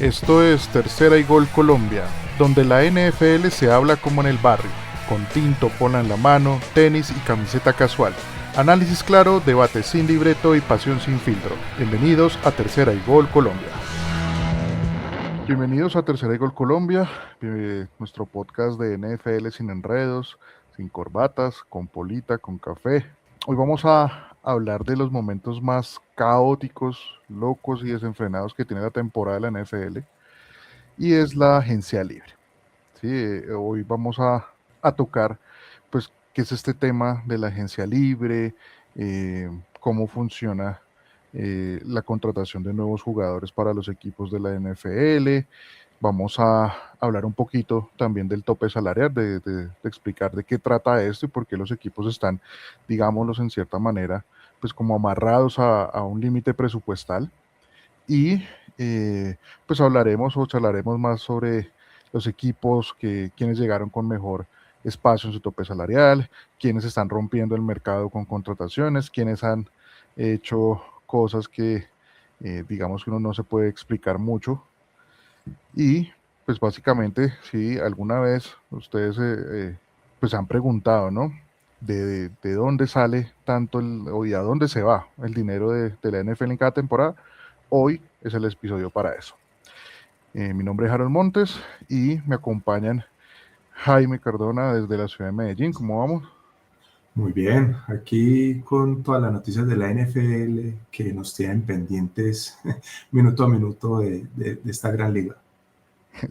Esto es Tercera y Gol Colombia, donde la NFL se habla como en el barrio, con tinto, pola en la mano, tenis y camiseta casual. Análisis claro, debate sin libreto y pasión sin filtro. Bienvenidos a Tercera y Gol Colombia. Bienvenidos a Tercera y Gol Colombia, nuestro podcast de NFL sin enredos, sin corbatas, con polita, con café. Hoy vamos a hablar de los momentos más caóticos, locos y desenfrenados que tiene la temporada de la NFL, y es la agencia libre. Sí, hoy vamos a tocar, pues, qué es este tema de la agencia libre, cómo funciona la contratación de nuevos jugadores para los equipos de la NFL. Vamos a hablar un poquito también del tope salarial, de explicar de qué trata esto y por qué los equipos están, digámoslos en cierta manera, pues como amarrados a un límite presupuestal. Y pues hablaremos o charlaremos más sobre los equipos, quienes llegaron con mejor espacio en su tope salarial, quienes están rompiendo el mercado con contrataciones, quienes han hecho cosas que digamos que uno no se puede explicar mucho. Y pues básicamente, si alguna vez ustedes pues han preguntado, ¿no? De dónde sale tanto o y a dónde se va el dinero de la NFL en cada temporada, hoy es el episodio para eso. Mi nombre es Harold Montes y me acompañan Jaime Cardona desde la ciudad de Medellín. ¿Cómo vamos? Muy bien, aquí con todas las noticias de la NFL que nos tienen pendientes minuto a minuto de esta gran liga.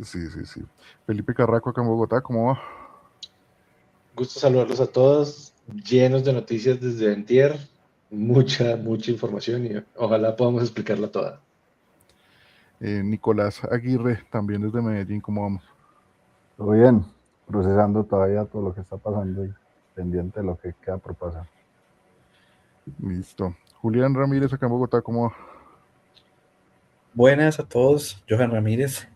Sí, sí, sí. Felipe Carraco acá en Bogotá, ¿cómo va? Gusto saludarlos a todos, llenos de noticias desde Antier, mucha información y ojalá podamos explicarla toda. Nicolás Aguirre, también desde Medellín, ¿cómo vamos? Todo bien, procesando todavía todo lo que está pasando y pendiente de lo que queda por pasar. Listo. Julián Ramírez acá en Bogotá, ¿cómo va? Buenas a todos, Johan Ramírez.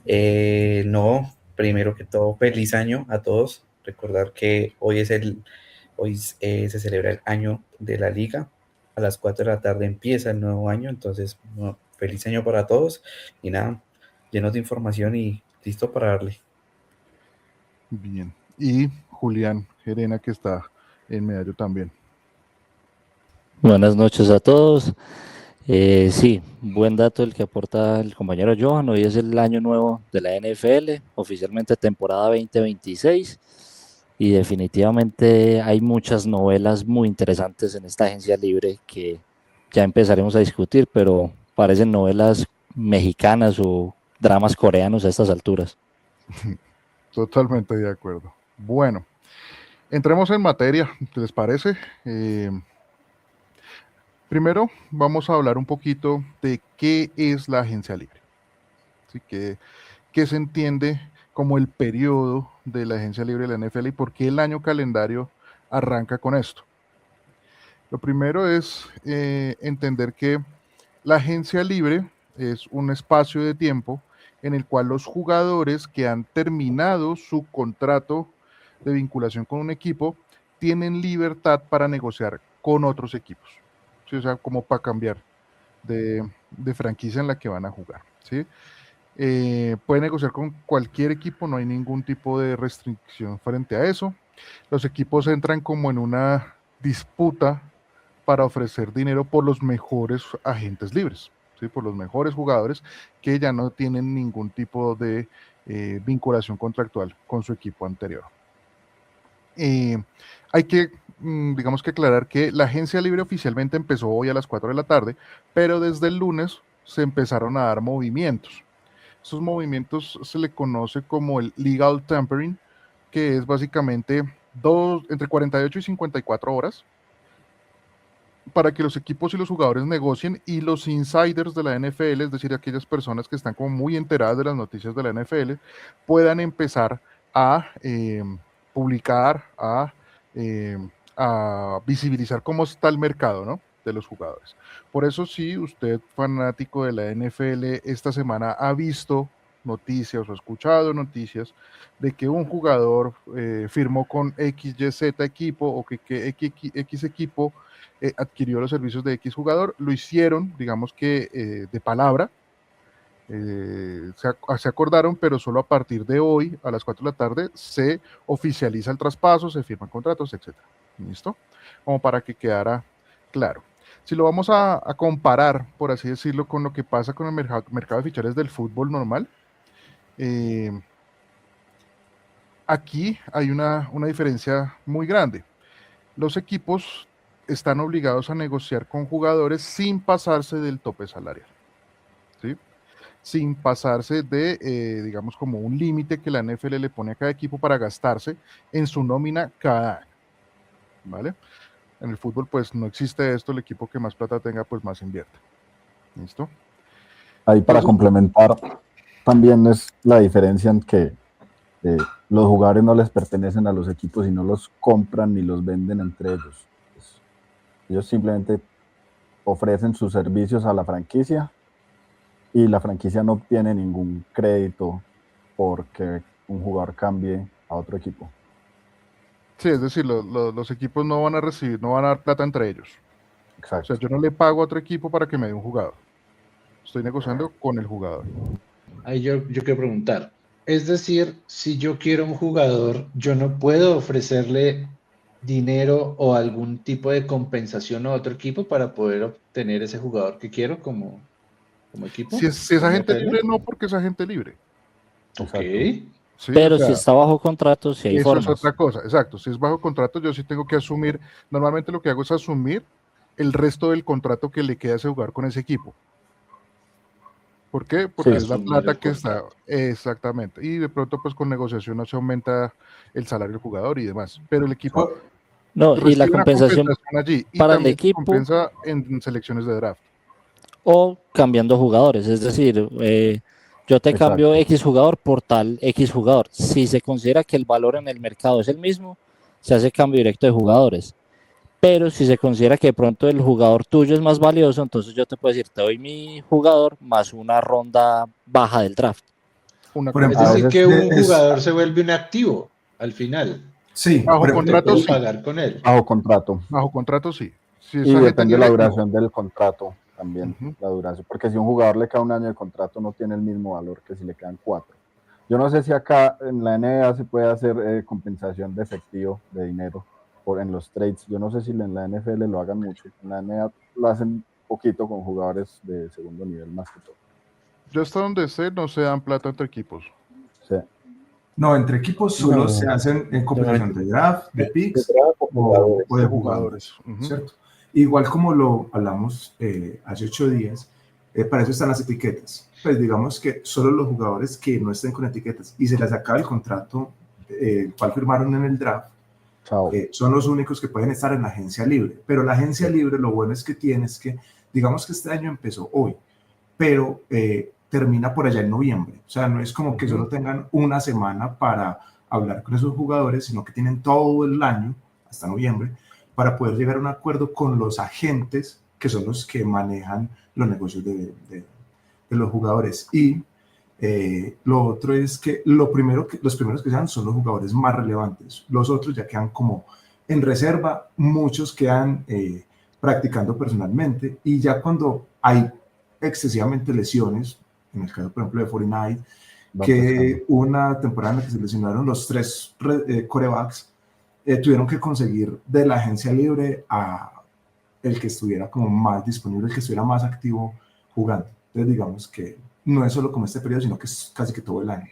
No, primero que todo, feliz año a todos. Recordar que hoy se celebra el año de la liga. A las 4 de la tarde empieza el nuevo año, entonces feliz año para todos y nada, llenos de información y listo para darle. Bien. Y Julián Gerena, que está en Medallo también. Buenas noches a todos. Sí, buen dato el que aporta el compañero Johan. Hoy es el año nuevo de la NFL, oficialmente temporada 2026. Y definitivamente hay muchas novelas muy interesantes en esta agencia libre que ya empezaremos a discutir, pero parecen novelas mexicanas o dramas coreanos a estas alturas. Totalmente de acuerdo. Bueno, entremos en materia, ¿qué les parece? Primero vamos a hablar un poquito de qué es la agencia libre. Así que, ¿qué se entiende como el periodo de la agencia libre de la NFL y por qué el año calendario arranca con esto? Lo primero es entender que la agencia libre es un espacio de tiempo en el cual los jugadores que han terminado su contrato de vinculación con un equipo tienen libertad para negociar con otros equipos. ¿Sí? O sea, como para cambiar de franquicia en la que van a jugar. ¿Sí? Puede negociar con cualquier equipo, no hay ningún tipo de restricción frente a eso. Los equipos entran como en una disputa para ofrecer dinero por los mejores agentes libres, ¿sí? Por los mejores jugadores que ya no tienen ningún tipo de vinculación contractual con su equipo anterior. Hay que, digamos que aclarar que la agencia libre oficialmente empezó hoy a las 4 de la tarde, pero desde el lunes se empezaron a dar movimientos. Estos movimientos se le conoce como el legal tampering, que es básicamente entre 48 y 54 horas para que los equipos y los jugadores negocien y los insiders de la NFL, es decir, aquellas personas que están como muy enteradas de las noticias de la NFL, puedan empezar a publicar, eh, a visibilizar cómo está el mercado, ¿no?, de los jugadores. Por eso, si usted, fanático de la NFL, esta semana ha visto noticias o ha escuchado noticias de que un jugador firmó con XYZ equipo o que X equipo adquirió los servicios de X jugador, lo hicieron, digamos que de palabra, Se acordaron, pero solo a partir de hoy, a las 4 de la tarde, se oficializa el traspaso, se firman contratos, etc. ¿Listo? Como para que quedara claro. Si lo vamos a comparar, por así decirlo, con lo que pasa con el mercado de fichajes del fútbol normal, aquí hay una diferencia muy grande. Los equipos están obligados a negociar con jugadores sin pasarse del tope salarial, ¿sí? Sin pasarse de, digamos, como un límite que la NFL le pone a cada equipo para gastarse en su nómina cada año, ¿vale? En el fútbol, pues, no existe esto, el equipo que más plata tenga, pues, más invierte. ¿Listo? Ahí para complementar, también es la diferencia en que los jugadores no les pertenecen a los equipos y no los compran ni los venden entre ellos. Pues, ellos simplemente ofrecen sus servicios a la franquicia y la franquicia no obtiene ningún crédito porque un jugador cambie a otro equipo. Sí, es decir, los equipos no van a recibir, no van a dar plata entre ellos. Exacto. O sea, yo no le pago a otro equipo para que me dé un jugador. Estoy negociando con el jugador. Ahí yo quiero preguntar. Es decir, si yo quiero un jugador, yo no puedo ofrecerle dinero o algún tipo de compensación a otro equipo para poder obtener ese jugador que quiero como equipo. Si es agente libre, no, porque es agente libre. Ok. Sí, Pero o sea, si está bajo contrato, si hay eso formas. es otra cosa, exacto. Si es bajo contrato, yo sí tengo que asumir, normalmente lo que hago es asumir el resto del contrato que le queda a ese jugador con ese equipo. ¿Por qué? Porque es la plata que está, exactamente. Y de pronto, pues con negociación no se aumenta el salario del jugador y demás. Pero el equipo No, y la recibe una compensación allí y para el también se equipo compensa en selecciones de draft. o cambiando jugadores. Es decir, yo te cambio X jugador por tal X jugador. Si se considera que el valor en el mercado es el mismo, se hace cambio directo de jugadores. Pero si se considera que de pronto el jugador tuyo es más valioso, entonces yo te puedo decir, te doy mi jugador más una ronda baja del draft. Es decir, que un jugador se vuelve un activo al final. Sí, bajo contrato sí. Pagar con él. Bajo contrato. Bajo contrato sí. Si y depende de la duración del contrato también, la duración, porque si a un jugador le queda un año de contrato no tiene el mismo valor que si le quedan 4. Yo no sé si acá en la NBA se puede hacer compensación de efectivo, de dinero, en los trades. Yo no sé si en la NFL lo hagan mucho. En la NBA lo hacen poquito con jugadores de segundo nivel más que todo. Yo hasta donde sé no se dan plata entre equipos. Sí. No, entre equipos solo se hacen en compensación de draft, de picks o de jugadores, ¿cierto? Igual como lo hablamos hace 8 días, para eso están las etiquetas. Pues digamos que solo los jugadores que no estén con etiquetas y se les acaba el contrato cual firmaron en el draft, son los únicos que pueden estar en la agencia libre. Pero la agencia libre, lo bueno es que tienes que, digamos que este año empezó hoy, pero termina por allá en noviembre. O sea, no es como que solo tengan una semana para hablar con esos jugadores, sino que tienen todo el año, hasta noviembre, para poder llegar a un acuerdo con los agentes, que son los que manejan los negocios de los jugadores. Y lo otro es que los primeros que se dan son los jugadores más relevantes. Los otros ya quedan como en reserva, muchos quedan practicando personalmente, y ya cuando hay excesivamente lesiones, en el caso, por ejemplo, de 49, que una temporada en la que se lesionaron los 3 quarterbacks, tuvieron que conseguir de la agencia libre a el que estuviera como más disponible, el que estuviera más activo jugando. Entonces, digamos que no es solo como este periodo, sino que es casi que todo el año.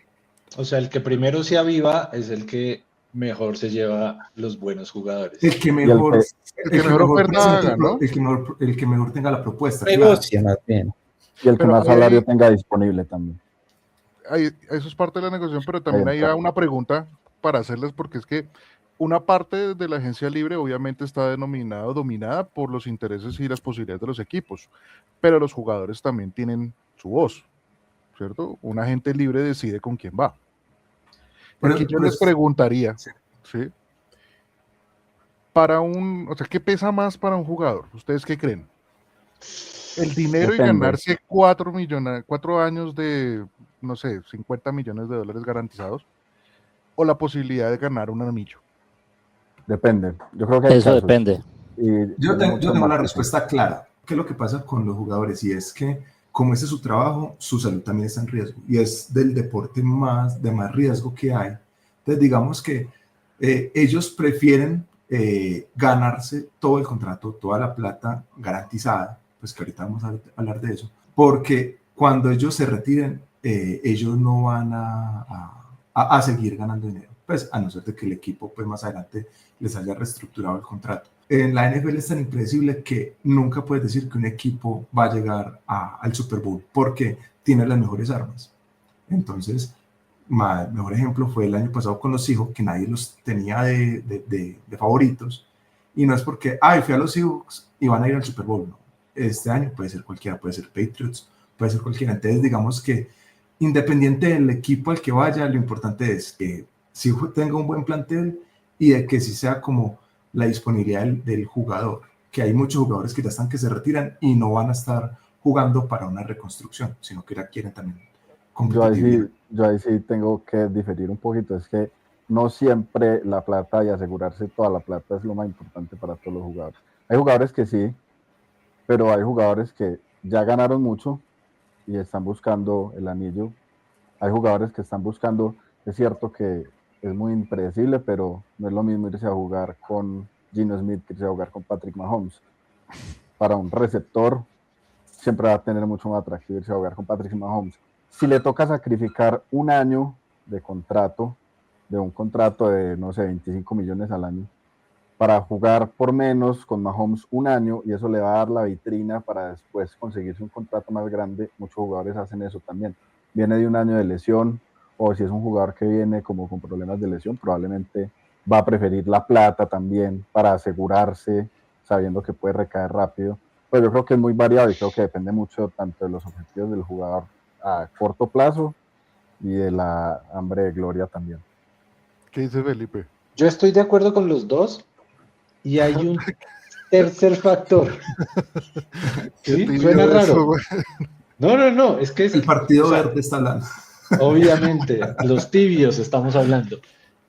O sea, el que primero se aviva es el que mejor se lleva los buenos jugadores. El que mejor oferta, ¿no? El que mejor tenga la propuesta. Negocia, más bien. Y el que más salario tenga disponible también. Eso es parte de la negociación, pero también hay una pregunta para hacerles, porque es que una parte de la agencia libre obviamente está dominada por los intereses y las posibilidades de los equipos, pero los jugadores también tienen su voz, ¿cierto? Un agente libre decide con quién va. Aquí yo les preguntaría, ¿sí? O sea, ¿qué pesa más para un jugador? ¿Ustedes qué creen? El dinero. Depende. Y ganarse 4 años de, no sé, $50 millones garantizados, o la posibilidad de ganar un anillo. Depende. Yo creo que eso depende. Yo tengo la respuesta clara. ¿Qué es lo que pasa con los jugadores? Y es que como ese es su trabajo, su salud también está en riesgo y es del deporte de más riesgo que hay. Entonces, digamos que ellos prefieren ganarse todo el contrato, toda la plata garantizada, pues que ahorita vamos a hablar de eso, porque cuando ellos se retiren, ellos no van a seguir ganando dinero, pues a no ser de que el equipo pues más adelante les haya reestructurado el contrato. En la NFL es tan impredecible que nunca puedes decir que un equipo va a llegar al Super Bowl porque tiene las mejores armas. Entonces, el mejor ejemplo fue el año pasado con los Seahawks, que nadie los tenía de favoritos. Y no es porque, fui a los Seahawks y van a ir al Super Bowl. No. Este año puede ser cualquiera, puede ser Patriots, puede ser cualquiera. Entonces, digamos que independiente del equipo al que vaya, lo importante es que sí tenga un buen plantel y de que sí sea como la disponibilidad del jugador, que hay muchos jugadores que ya están que se retiran y no van a estar jugando para una reconstrucción, sino que ya quieren también competitividad. Yo ahí sí tengo que diferir un poquito, es que no siempre la plata y asegurarse toda la plata es lo más importante para todos los jugadores. Hay jugadores que sí, pero hay jugadores que ya ganaron mucho y están buscando el anillo. Hay jugadores que están buscando, es cierto que es muy impredecible, pero no es lo mismo irse a jugar con Gino Smith que irse a jugar con Patrick Mahomes. Para un receptor siempre va a tener mucho más atractivo irse a jugar con Patrick Mahomes. Si le toca sacrificar un año de contrato, de un contrato de, no sé, 25 millones al año, para jugar por menos con Mahomes un año, y eso le va a dar la vitrina para después conseguirse un contrato más grande, muchos jugadores hacen eso también. Viene de un año de lesión, o si es un jugador que viene como con problemas de lesión, probablemente va a preferir la plata también para asegurarse, sabiendo que puede recaer rápido. Pero yo creo que es muy variado y creo que depende mucho tanto de los objetivos del jugador a corto plazo y de la hambre de gloria también. ¿Qué dice Felipe? Yo estoy de acuerdo con los dos y hay un tercer factor. ¿Sí? Suena raro. No, es que es... El partido verde está hablando. Obviamente, los tibios estamos hablando.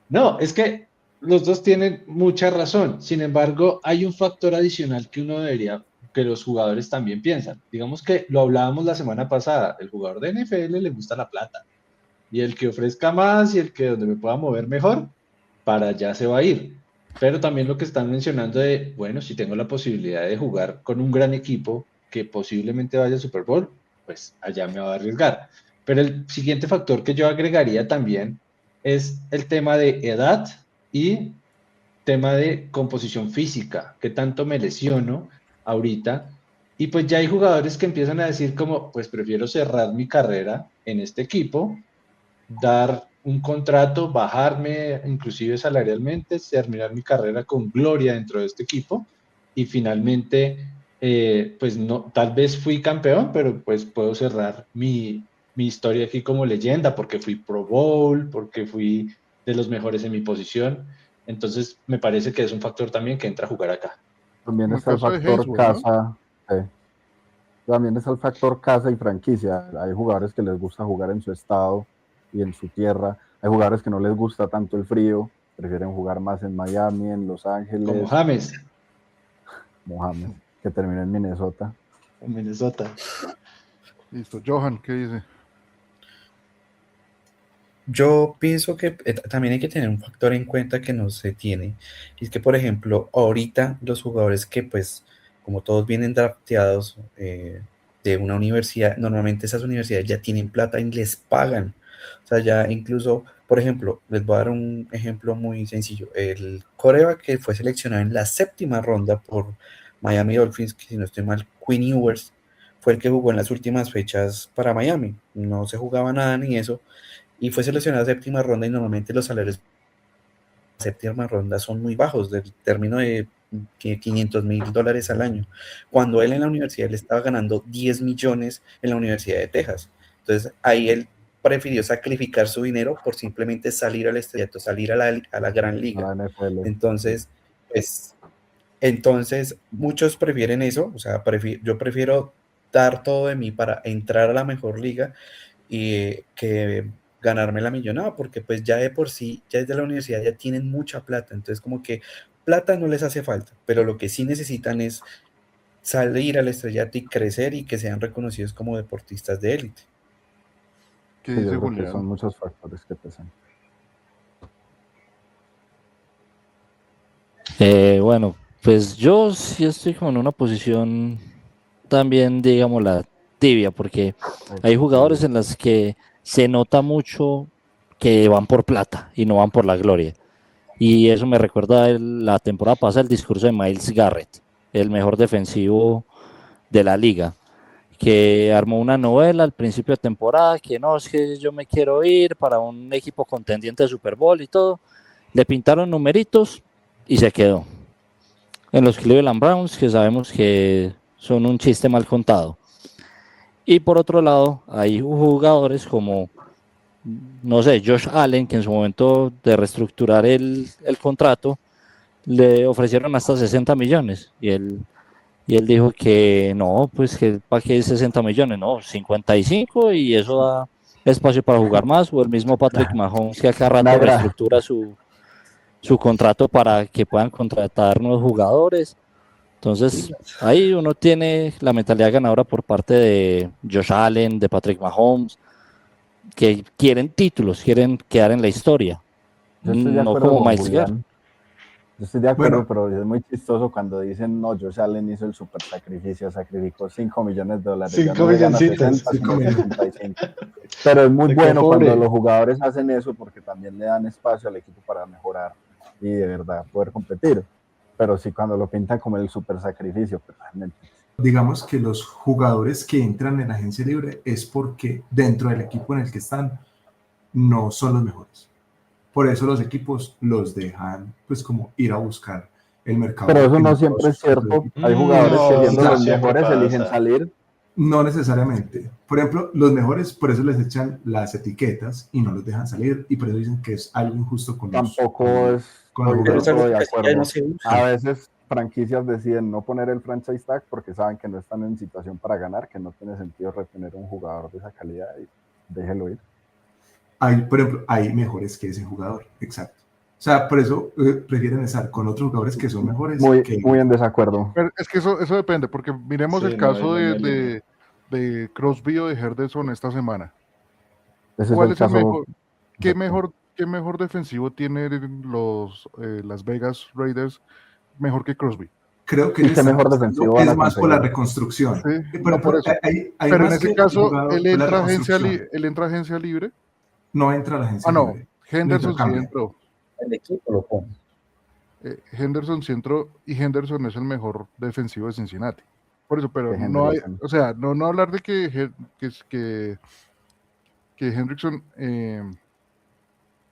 No, es que los dos tienen mucha razón. Sin embargo, hay un factor adicional que uno debería, que los jugadores también piensan. Digamos que lo hablábamos la semana pasada. El jugador de NFL le gusta la plata. Y el que ofrezca más y el que donde me pueda mover mejor, para allá se va a ir. Pero también lo que están mencionando de, bueno, si tengo la posibilidad de jugar con un gran equipo que posiblemente vaya al Super Bowl, pues allá me va a arriesgar. Pero el siguiente factor que yo agregaría también es el tema de edad y tema de composición física, que tanto me lesiono ahorita. Y pues ya hay jugadores que empiezan a decir como, pues prefiero cerrar mi carrera en este equipo, dar un contrato, bajarme inclusive salarialmente, terminar mi carrera con gloria dentro de este equipo y finalmente, pues no, tal vez fui campeón, pero pues puedo cerrar mi historia aquí como leyenda porque fui Pro Bowl, porque fui de los mejores en mi posición. Entonces, me parece que es un factor también que entra a jugar acá. También está el factor casa. También está el factor casa y franquicia. Hay jugadores que les gusta jugar en su estado y en su tierra. Hay jugadores que no les gusta tanto el frío, prefieren jugar más en Miami, en Los Ángeles. Como James. Que terminó en Minnesota. En Minnesota. Listo. Johan, ¿qué dice? Yo pienso que también hay que tener un factor en cuenta que no se tiene. Y es que, por ejemplo, ahorita los jugadores que, pues, como todos vienen drafteados de una universidad, normalmente esas universidades ya tienen plata y les pagan. O sea, ya incluso, por ejemplo, les voy a dar un ejemplo muy sencillo. El quarterback que fue seleccionado en la 7ª ronda por Miami Dolphins, que si no estoy mal, Quinn Ewers, fue el que jugó en las últimas fechas para Miami. No se jugaba nada ni eso. Y fue seleccionado a 7ª ronda y normalmente los salarios de 7ª ronda son muy bajos, del término de $500,000 al año, cuando él en la universidad le estaba ganando 10 millones en la Universidad de Texas. Entonces ahí él prefirió sacrificar su dinero por simplemente salir al estrellato, salir a la gran liga. Entonces, pues, muchos prefieren eso, o sea, yo prefiero dar todo de mí para entrar a la mejor liga y que ganarme la millonada, porque pues ya de por sí, ya desde la universidad ya tienen mucha plata, entonces como que plata no les hace falta, pero lo que sí necesitan es salir al estrellato y crecer y que sean reconocidos como deportistas de élite. ¿Qué Sí, dice yo creo que Julián? son muchos factores que pesan. Bueno, pues yo sí estoy como en una posición también, digamos, la tibia, porque hay jugadores en las que se nota mucho que van por plata y no van por la gloria. Y eso me recuerda la temporada pasada el discurso de Myles Garrett, el mejor defensivo de la liga, que armó una novela al principio de temporada, que no, es que yo me quiero ir para un equipo contendiente de Super Bowl y todo. Le pintaron numeritos y se quedó en los Cleveland Browns, que sabemos que son un chiste mal contado. Y por otro lado, hay jugadores como, no sé, Josh Allen, que en su momento de reestructurar el contrato, le ofrecieron hasta 60 millones. Y él dijo que no, pues que para qué 60 millones, no, 55 y eso da espacio para jugar más. O el mismo Patrick Mahomes, que a cada rato reestructura su contrato para que puedan contratar nuevos jugadores. Entonces, ahí uno tiene la mentalidad ganadora por parte de Josh Allen, de Patrick Mahomes, que quieren títulos, quieren quedar en la historia. Yo estoy de No acuerdo como con Myles Garrett. Julián. Yo estoy de acuerdo, Bueno. pero es muy chistoso cuando dicen, no, Josh Allen hizo el super sacrificio, sacrificó $5 millones. 5 milloncitos. 65. Pero es muy Se bueno quedó cuando pobre. los jugadores hacen eso porque también le dan espacio al equipo para mejorar y de verdad poder competir. Pero sí, cuando lo pintan como el super sacrificio, pues realmente. Digamos que los jugadores que entran en la agencia libre es porque dentro del equipo en el que están no son los mejores. Por eso los equipos los dejan pues como ir a buscar el mercado. Pero eso no siempre es cierto. Hay jugadores que siendo los mejores eligen salir. No necesariamente. Por ejemplo, los mejores por eso les echan las etiquetas y no los dejan salir y por eso dicen que es algo injusto con los Tampoco es con los Pero es jugadores. algo de que ya acuerdo. no se usa. A veces franquicias deciden no poner el franchise tag porque saben que no están en situación para ganar, que no tiene sentido retener a un jugador de esa calidad y déjelo ir. Por ejemplo, hay mejores que ese jugador, exacto. O sea, por eso prefieren estar con otros jugadores que son mejores. Muy en desacuerdo. Pero es que eso depende, porque miremos el caso de Crosby o de Henderson esta semana. Ese ¿Cuál es es el caso mejor? ¿Qué mejor defensivo tienen los Las Vegas Raiders mejor que Crosby? Creo que mejor defensivo es más por la reconstrucción. Sí, pero, no por eso. Pero en ese caso, él entra a agencia libre. No entra a la agencia libre. Henderson sí entró. El equipo lo pone. Henderson sí entró y Henderson es el mejor defensivo de Cincinnati. Por eso, pero no hay, o sea, no hablar de que Hendrickson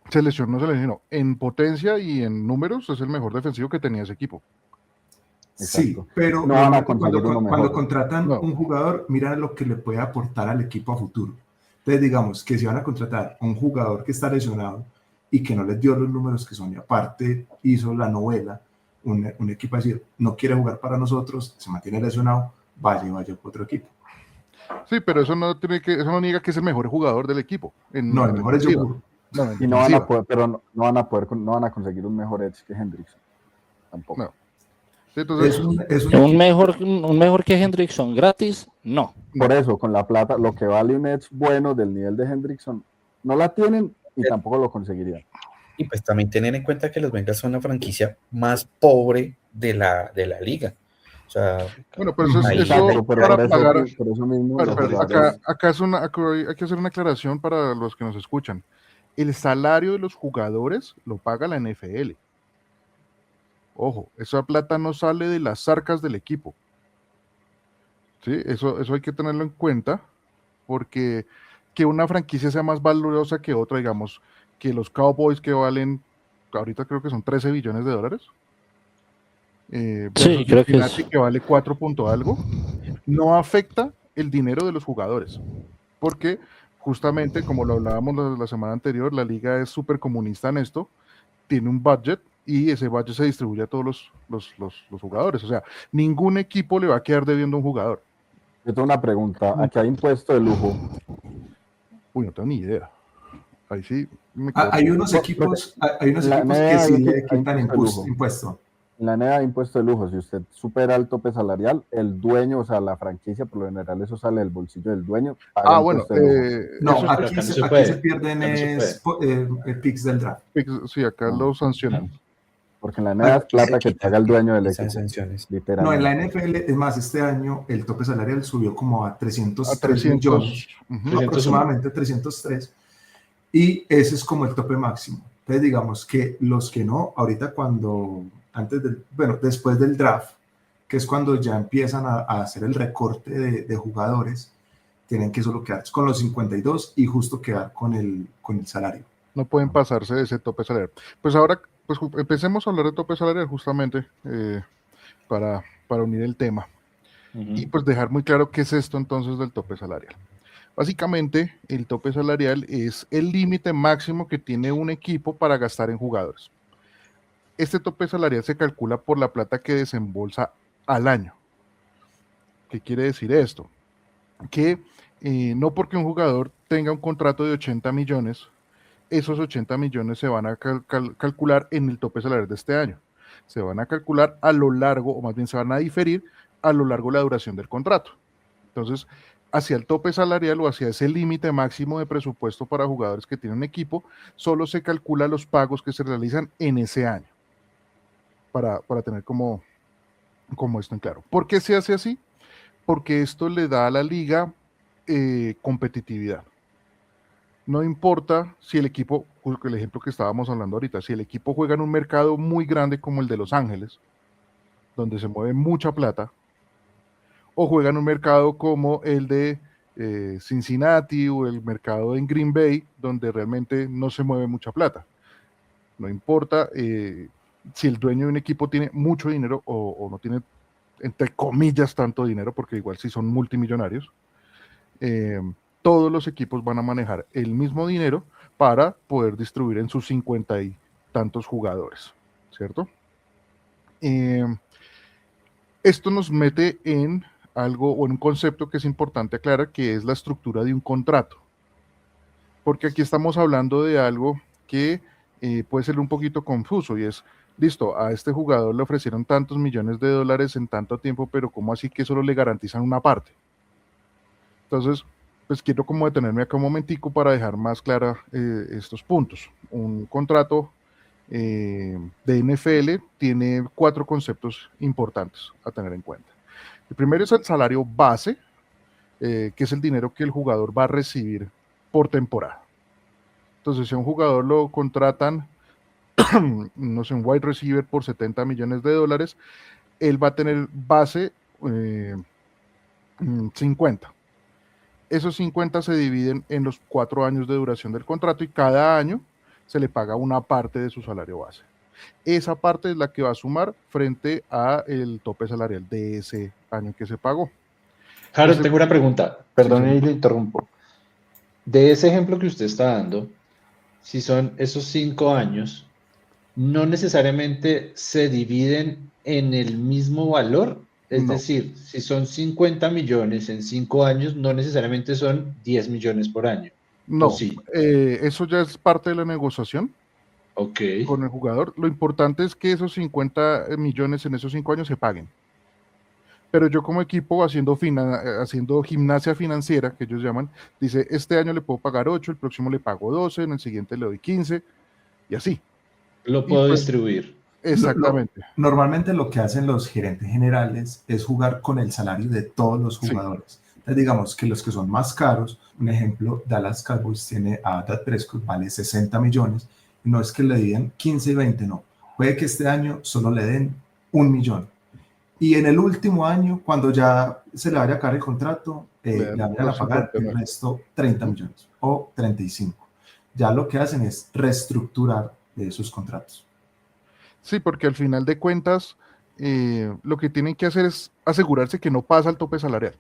se lesionó. En potencia y en números es el mejor defensivo que tenía ese equipo. Sí, pero cuando contratan un jugador, miran lo que le puede aportar al equipo a futuro. Entonces, digamos que si van a contratar a un jugador que está lesionado y que no les dio los números que son, y aparte hizo la novela, un equipo a decir, no quiere jugar para nosotros, se mantiene lesionado, vaya para otro equipo. Sí, pero eso no niega que es el mejor jugador del equipo. El mejor es Yogur. Y no van a poder, pero no van a conseguir un mejor edge que Hendrickson. Tampoco. No. Entonces, un mejor que Hendrickson gratis, no. Por eso, con la plata, lo que vale un edge bueno del nivel de Hendrickson, no la tienen y tampoco lo conseguirían. Y pues también tener en cuenta que los Bengals son la franquicia más pobre de la liga. O sea, bueno, pero eso para pagar. Por eso mismo. Pero acá hay que hacer una aclaración para los que nos escuchan. El salario de los jugadores lo paga la NFL. Ojo, esa plata no sale de las arcas del equipo. ¿Sí? Eso hay que tenerlo en cuenta, porque que una franquicia sea más valiosa que otra, digamos, que los Cowboys que valen, ahorita creo que son $13 billones. Sí, creo que es. Que vale 4 punto algo, no afecta el dinero de los jugadores, porque justamente, como lo hablábamos la semana anterior, la liga es súper comunista en esto, tiene un budget, y ese budget se distribuye a todos los jugadores. O sea, ningún equipo le va a quedar debiendo a un jugador. Yo tengo una pregunta. ¿Aquí hay impuesto de lujo? Uy, no tengo ni idea. Ahí sí. Hay unos equipos que sí le quitan impuesto. En la NBA hay impuesto de lujo. Si usted supera el tope salarial, el dueño, o sea, la franquicia, por lo general eso sale del bolsillo del dueño, paga Bueno, impuesto de lujo. No, Pero acá no se aquí puede. se pierden Acá no se picks del draft. sí, acá No. lo sancionan. Porque en la NBA es plata que paga el dueño del Esas equipo. sanciones. No, Literalmente. en la NFL, es más, este año el tope salarial subió como a 303 A 300, millones, ujú. aproximadamente 303, y ese es como el tope máximo. Entonces, digamos que los que no, ahorita después del draft, que es cuando ya empiezan a hacer el recorte de jugadores, tienen que solo quedar con los 52 y justo quedar con el salario. No pueden pasarse de ese tope salarial. Pues ahora, pues empecemos a hablar de tope salarial justamente para unir el tema. Y pues dejar muy claro qué es esto entonces del tope salarial. Básicamente, el tope salarial es el límite máximo que tiene un equipo para gastar en jugadores. Este tope salarial se calcula por la plata que desembolsa al año. ¿Qué quiere decir esto? Que no porque un jugador tenga un contrato de 80 millones, esos 80 millones se van a calcular en el tope salarial de este año. Se van a calcular a lo largo, o más bien se van a diferir a lo largo de la duración del contrato. Entonces, hacia el tope salarial o hacia ese límite máximo de presupuesto para jugadores que tienen un equipo, solo se calcula los pagos que se realizan en ese año, para tener como esto en claro. ¿Por qué se hace así? Porque esto le da a la liga competitividad. No importa si el equipo, el ejemplo que estábamos hablando ahorita, si el equipo juega en un mercado muy grande como el de Los Ángeles, donde se mueve mucha plata, o juega en un mercado como el de Cincinnati o el mercado en Green Bay, donde realmente no se mueve mucha plata. No importa si el dueño de un equipo tiene mucho dinero o no tiene, entre comillas, tanto dinero, porque igual sí son multimillonarios, todos los equipos van a manejar el mismo dinero para poder distribuir en sus 50 y tantos jugadores, ¿cierto? Esto nos mete en algo o en un concepto que es importante aclarar, que es la estructura de un contrato, porque aquí estamos hablando de algo que puede ser un poquito confuso, y es, listo, a este jugador le ofrecieron tantos millones de dólares en tanto tiempo, pero ¿cómo así que solo le garantizan una parte? Entonces, pues quiero como detenerme acá un momentico para dejar más clara estos puntos. Un contrato de NFL tiene 4 conceptos importantes a tener en cuenta. El primero es el salario base, que es el dinero que el jugador va a recibir por temporada. Entonces, si a un jugador lo contratan, no sé, un wide receiver por 70 millones de dólares, él va a tener base 50. Esos 50 se dividen en los 4 años de duración del contrato y cada año se le paga una parte de su salario base. Esa parte es la que va a sumar frente a el tope salarial de ese año que se pagó. Harold, tengo una pregunta, perdón y le interrumpo. De ese ejemplo que usted está dando, si son esos 5 años, ¿no necesariamente se dividen en el mismo valor? Es decir, si son 50 millones en 5 años, no necesariamente son 10 millones por año. No, sí. Eso ya es parte de la negociación con el jugador. Lo importante es que esos 50 millones en esos 5 años se paguen. Pero yo como equipo haciendo gimnasia financiera, que ellos llaman, dice, este año le puedo pagar 8, el próximo le pago 12, en el siguiente le doy 15, y así. Lo puedo distribuir. Exactamente. Normalmente lo que hacen los gerentes generales es jugar con el salario de todos los jugadores. Sí. Entonces, digamos que los que son más caros, un ejemplo, Dallas Cowboys tiene a Dak Prescott, vale 60 millones, no es que le den 15 y 20, no. Puede que este año solo le den 1 millón. Y en el último año, cuando ya se le vaya a acabar el contrato, le van a pagar el resto 30 millones o 35. Ya lo que hacen es reestructurar sus contratos. Sí, porque al final de cuentas, lo que tienen que hacer es asegurarse que no pasa el tope salarial.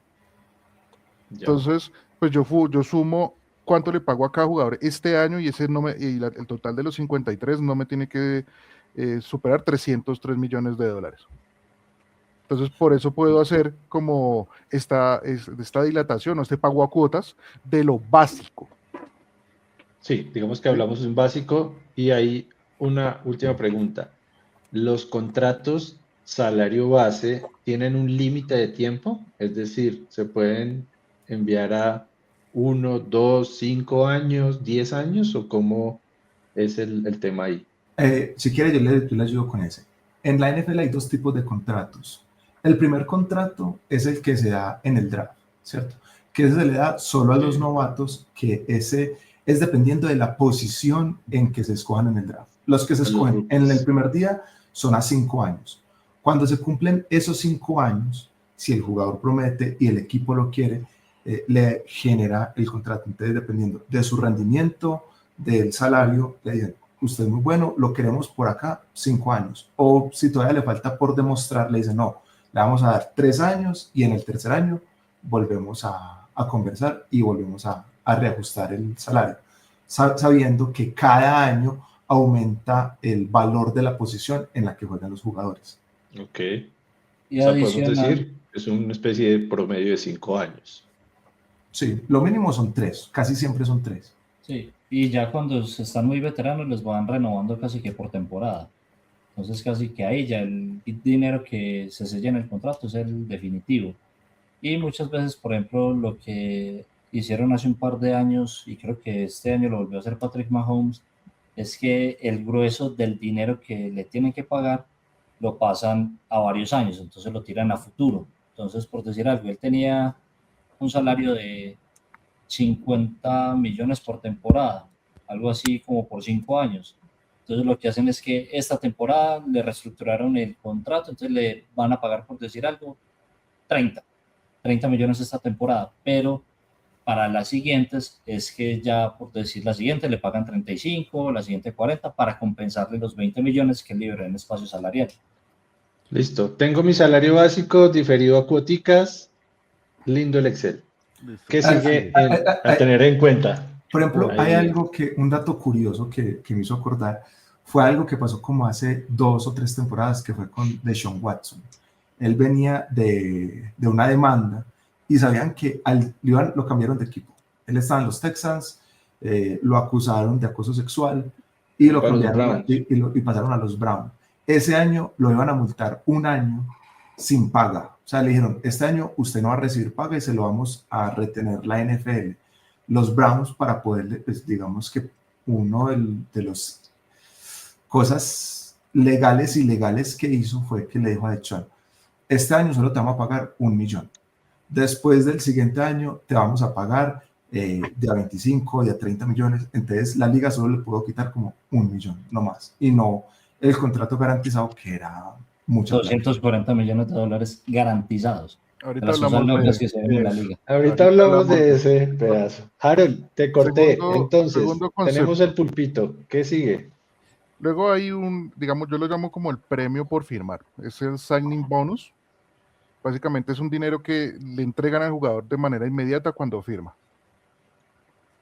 Ya. Entonces, pues yo sumo cuánto le pago a cada jugador este año y el total de los 53 no me tiene que superar 303 millones de dólares. Entonces, por eso puedo hacer como esta dilatación o este pago a cuotas de lo básico. Sí, digamos que hablamos de un básico y hay una última pregunta. ¿los contratos salario base tienen un límite de tiempo? Es decir, ¿se pueden enviar a 1, 2, 5 años, 10 años o cómo es el tema ahí? Si quiere, yo le ayudo con ese. En la NFL hay dos tipos de contratos. El primer contrato es el que se da en el draft, ¿cierto? Que ese se le da solo a los novatos, que ese es dependiendo de la posición en que se escojan en el draft. Los que se escogen en el primer día son a 5 años. Cuando se cumplen esos 5 años, si el jugador promete y el equipo lo quiere, le genera el contrato. Entonces, dependiendo de su rendimiento, del salario, le dicen, usted es muy bueno, lo queremos por acá 5 años. O si todavía le falta por demostrar, le dicen, no, le vamos a dar 3 años y en el tercer año volvemos a conversar y volvemos a reajustar el salario, sabiendo que cada año aumenta el valor de la posición en la que juegan los jugadores. Ok. Y o sea, podemos decir, es una especie de promedio de 5 años. Sí, lo mínimo son 3, casi siempre son 3. Sí, y ya cuando están muy veteranos les van renovando casi que por temporada. Entonces casi que ahí ya el dinero que se sella en el contrato es el definitivo. Y muchas veces, por ejemplo, lo que hicieron hace un par de años, y creo que este año lo volvió a hacer Patrick Mahomes, es que el grueso del dinero que le tienen que pagar lo pasan a varios años, entonces lo tiran a futuro. Entonces, por decir algo, él tenía un salario de 50 millones por temporada, algo así como por 5 años. Entonces lo que hacen es que esta temporada le reestructuraron el contrato, entonces le van a pagar, por decir algo, 30 millones esta temporada, pero para las siguientes es que ya, por decir la siguiente, le pagan 35, la siguiente 40, para compensarle los 20 millones que libre en espacio salarial. Listo. Tengo mi salario básico diferido a cuoticas. Lindo el Excel. ¿Qué sigue a tener en cuenta? Por ejemplo, hay algo un dato curioso que me hizo acordar, fue algo que pasó como hace 2 o 3 temporadas, que fue con Deshaun Watson. Él venía de una demanda y sabían que lo cambiaron de equipo. Él estaba en los Texans, lo acusaron de acoso sexual y lo cambiaron y pasaron a los Browns. Ese año lo iban a multar 1 año sin paga. O sea, le dijeron, este año usted no va a recibir paga y se lo vamos a retener la NFL. Los Browns, para poder, pues, digamos que uno de los cosas legales y ilegales que hizo fue que le dijo a Deshaun, este año solo te vamos a pagar 1 millón. Después del siguiente año te vamos a pagar de a 25, de a 30 millones. Entonces la liga solo le pudo quitar como 1 millón, no más. Y no el contrato garantizado, que era mucho. 240 millones de dólares garantizados. Ahorita hablamos de que se ven en la liga. Ahorita hablamos de ese pedazo. Harold, te corté. Entonces, tenemos el pulpito. ¿Qué sigue? Luego hay digamos, yo lo llamo como el premio por firmar. Es el signing bonus. Básicamente es un dinero que le entregan al jugador de manera inmediata cuando firma.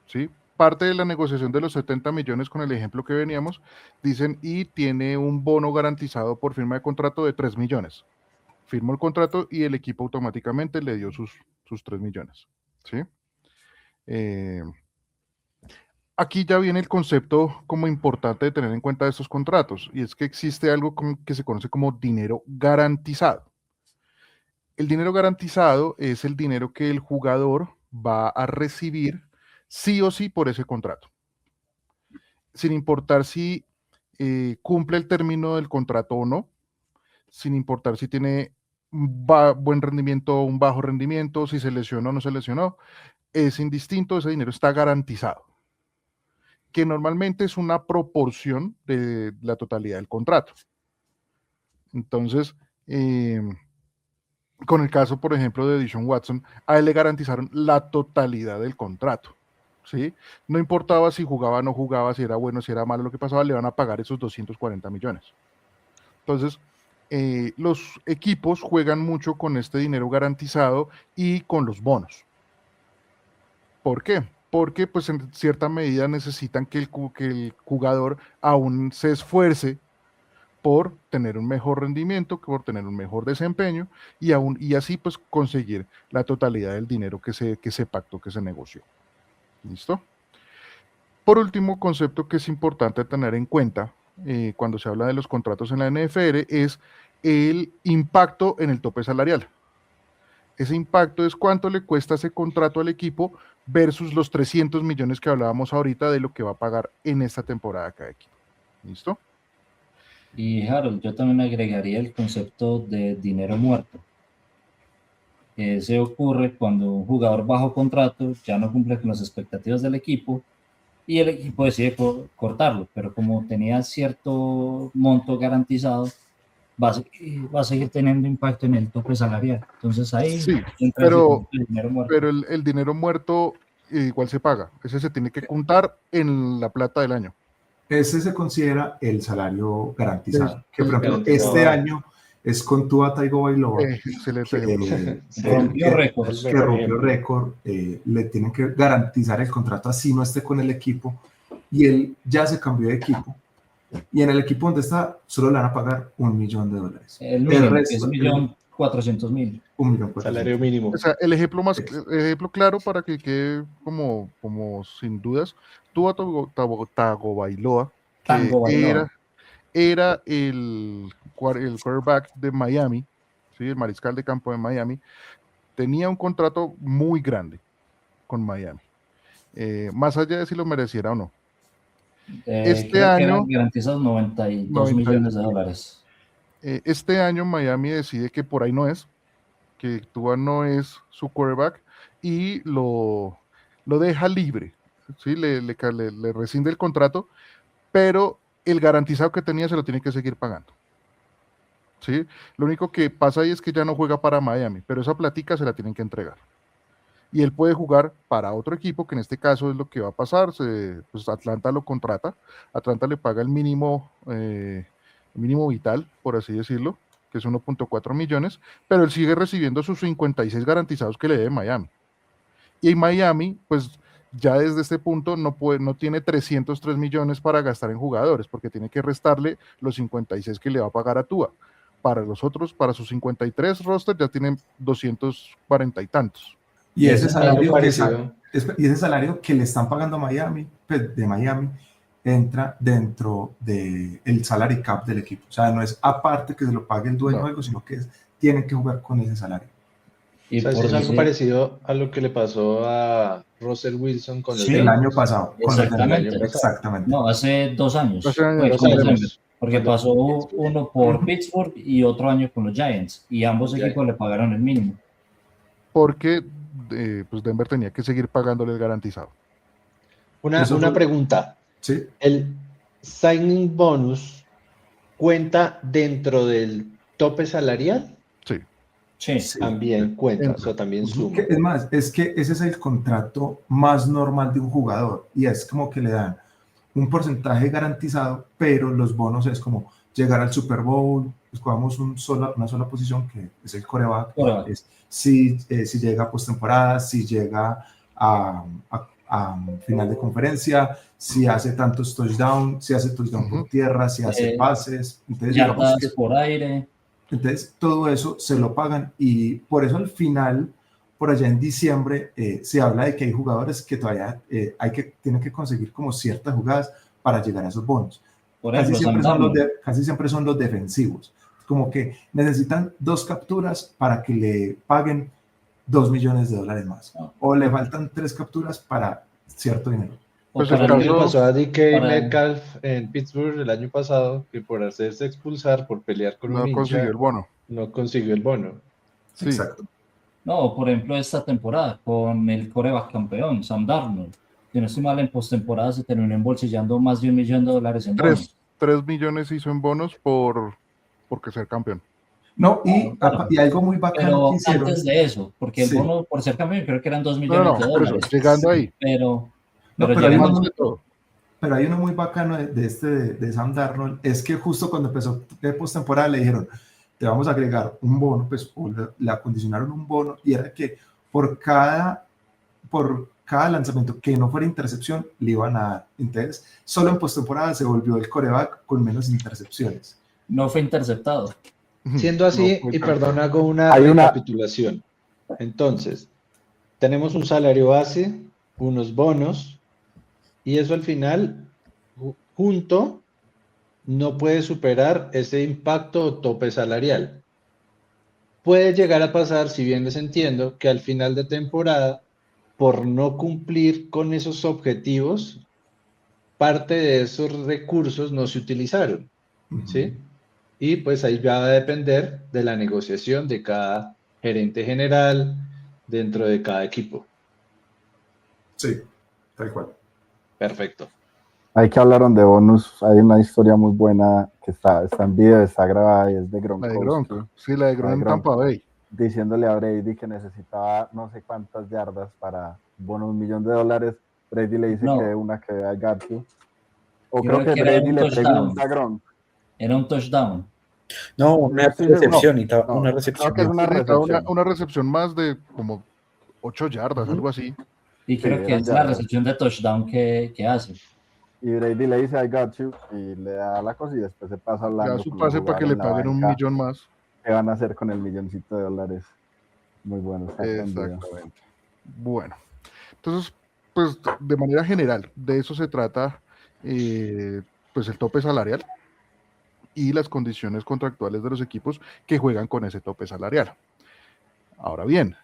¿Sí? Parte de la negociación de los 70 millones con el ejemplo que veníamos, dicen, y tiene un bono garantizado por firma de contrato de 3 millones. Firmó el contrato y el equipo automáticamente le dio sus 3 millones. ¿Sí? Aquí ya viene el concepto como importante de tener en cuenta de estos contratos, y es que existe algo que se conoce como dinero garantizado. El dinero garantizado es el dinero que el jugador va a recibir sí o sí por ese contrato, sin importar si cumple el término del contrato o no, sin importar si tiene buen rendimiento o un bajo rendimiento, si se lesionó o no se lesionó, es indistinto, ese dinero está garantizado, que normalmente es una proporción de la totalidad del contrato. Entonces, con el caso, por ejemplo, de Deshaun Watson, a él le garantizaron la totalidad del contrato, ¿sí? No importaba si jugaba o no jugaba, si era bueno, si era malo, lo que pasaba, le van a pagar esos 240 millones. Entonces, los equipos juegan mucho con este dinero garantizado y con los bonos. ¿Por qué? Porque, pues, en cierta medida necesitan que el jugador aún se esfuerce por tener un mejor rendimiento, por tener un mejor desempeño y así pues conseguir la totalidad del dinero que se pactó, que se negoció. ¿Listo? Por último, concepto que es importante tener en cuenta cuando se habla de los contratos en la NFL es el impacto en el tope salarial. Ese impacto es cuánto le cuesta ese contrato al equipo versus los 300 millones que hablábamos ahorita de lo que va a pagar en esta temporada cada equipo. ¿Listo? Y Harold, yo también agregaría el concepto de dinero muerto. Se ocurre cuando un jugador bajo contrato ya no cumple con las expectativas del equipo y el equipo decide cortarlo, pero como tenía cierto monto garantizado, va a seguir teniendo impacto en el tope salarial. Entonces ahí sí, entra pero el dinero muerto. Pero el dinero muerto igual se paga. Ese se tiene que contar en la plata del año. Ese se considera el salario garantizado. Que por ejemplo, este año es con Tua Tagovailoa, que rompió récord. Le tienen que garantizar el contrato así no esté con el equipo, y él ya se cambió de equipo, y en el equipo donde está solo le van a pagar $1 millón. El resto es $1.400.000. Salario mínimo. O sea, el ejemplo claro para que quede como sin dudas, Tua Tagovailoa, que era el quarterback de Miami, ¿sí? El mariscal de campo de Miami, tenía un contrato muy grande con Miami, más allá de si lo mereciera o no. Este año garantizados $92 millones. Este año Miami decide que por ahí no es, que Tua no es su quarterback y lo deja libre, ¿sí? le rescinde el contrato, pero el garantizado que tenía se lo tiene que seguir pagando. ¿Sí? Lo único que pasa ahí es que ya no juega para Miami, pero esa platica se la tienen que entregar. Y él puede jugar para otro equipo, que en este caso es lo que va a pasar. Pues Atlanta lo contrata, Atlanta le paga el mínimo vital, por así decirlo, que es 1.4 millones, pero él sigue recibiendo sus 56 garantizados que le debe Miami. Y Miami, pues ya desde este punto no tiene 303 millones para gastar en jugadores, porque tiene que restarle los 56 que le va a pagar a Tua. Para los otros, para sus 53 roster ya tienen 240 y tantos. Y ese salario que le están pagando a Miami, pues de Miami, entra dentro del salary cap del equipo. O sea, no es aparte que se lo pague el dueño o algo, sino que tienen que jugar con ese salario. Y o sea, es algo parecido a lo que le pasó a Russell Wilson con los el año pasado. Exactamente. No, hace 2 años. Porque pasó uno por Pittsburgh y otro año con los Giants, y ambos equipos le pagaron el mínimo. Porque pues Denver tenía que seguir pagándole el garantizado. Una pregunta. ¿Sí? ¿El signing bonus cuenta dentro del tope salarial? Sí. También cuenta, o sea, también suma. Es más, es que ese es el contrato más normal de un jugador, y es como que le dan un porcentaje garantizado, pero los bonos es como llegar al Super Bowl, escogamos una sola posición que es el quarterback, si llega a postemporada, si llega a final de conferencia, si hace tantos touchdowns, si hace touchdown por tierra, si hace pases, entonces yardas por aire. Entonces todo eso se lo pagan, y por eso al final, por allá en diciembre, se habla de que hay jugadores que todavía tienen que conseguir como ciertas jugadas para llegar a esos bonos. Casi siempre son los defensivos, como que necesitan 2 capturas para que le paguen $2 millones más, o le faltan 3 capturas para cierto dinero. Pues el caso que pasó a DK Metcalf en Pittsburgh el año pasado, que por hacerse expulsar, por pelear con un ninja, no consiguió el bono. Sí. Exacto. No, por ejemplo, esta temporada con el quarterback campeón, Sam Darnold, que no estoy mal, en postemporada se terminó embolsillando más de $1 millón en bonos. 3 millones hizo en bonos porque ser campeón. No, y algo muy bacano que hicieron. Antes de eso, porque el bono por ser campeón creo que eran $2 millones. Eso, llegando ahí. Pero hay uno muy bacano de Sam Darnold, es que justo cuando empezó de postemporada le dijeron, te vamos a agregar un bono, pues le acondicionaron un bono, y era que por cada lanzamiento que no fuera intercepción le iban a dar. Entonces, solo en postemporada se volvió el quarterback con menos intercepciones. No fue interceptado. Siendo así, y perdón, hago una recapitulación. Entonces, tenemos un salario base, unos bonos, y eso al final, junto, no puede superar ese impacto o tope salarial. Puede llegar a pasar, si bien les entiendo, que al final de temporada, por no cumplir con esos objetivos, parte de esos recursos no se utilizaron, ¿sí? Y pues ahí va a depender de la negociación de cada gerente general dentro de cada equipo. Sí, tal cual. Perfecto. Hay que hablaron de bonus. Hay una historia muy buena que está en video, está grabada y es de Gronkowski. La de Gronk. Sí, la de Gronk en Tampa Bay. Diciéndole a Brady que necesitaba no sé cuántas yardas para bono $1,000,000. Brady le dice que I got you. O creo que Brady le pregunta a Gronk. Era un touchdown. No, una recepción. Una recepción. Creo que es una recepción más de como 8 yardas, algo así. Y creo que es la recepción de touchdown que hace. Y Brady le dice I got you y le da la cosa y después se pasa hablando. Ya su pase para que le paguen $1 millón más. ¿Qué van a hacer con el $1,000,000? Muy bueno. Exactamente. Bueno, entonces, pues de manera general, de eso se trata pues el tope salarial y las condiciones contractuales de los equipos que juegan con ese tope salarial. Ahora bien,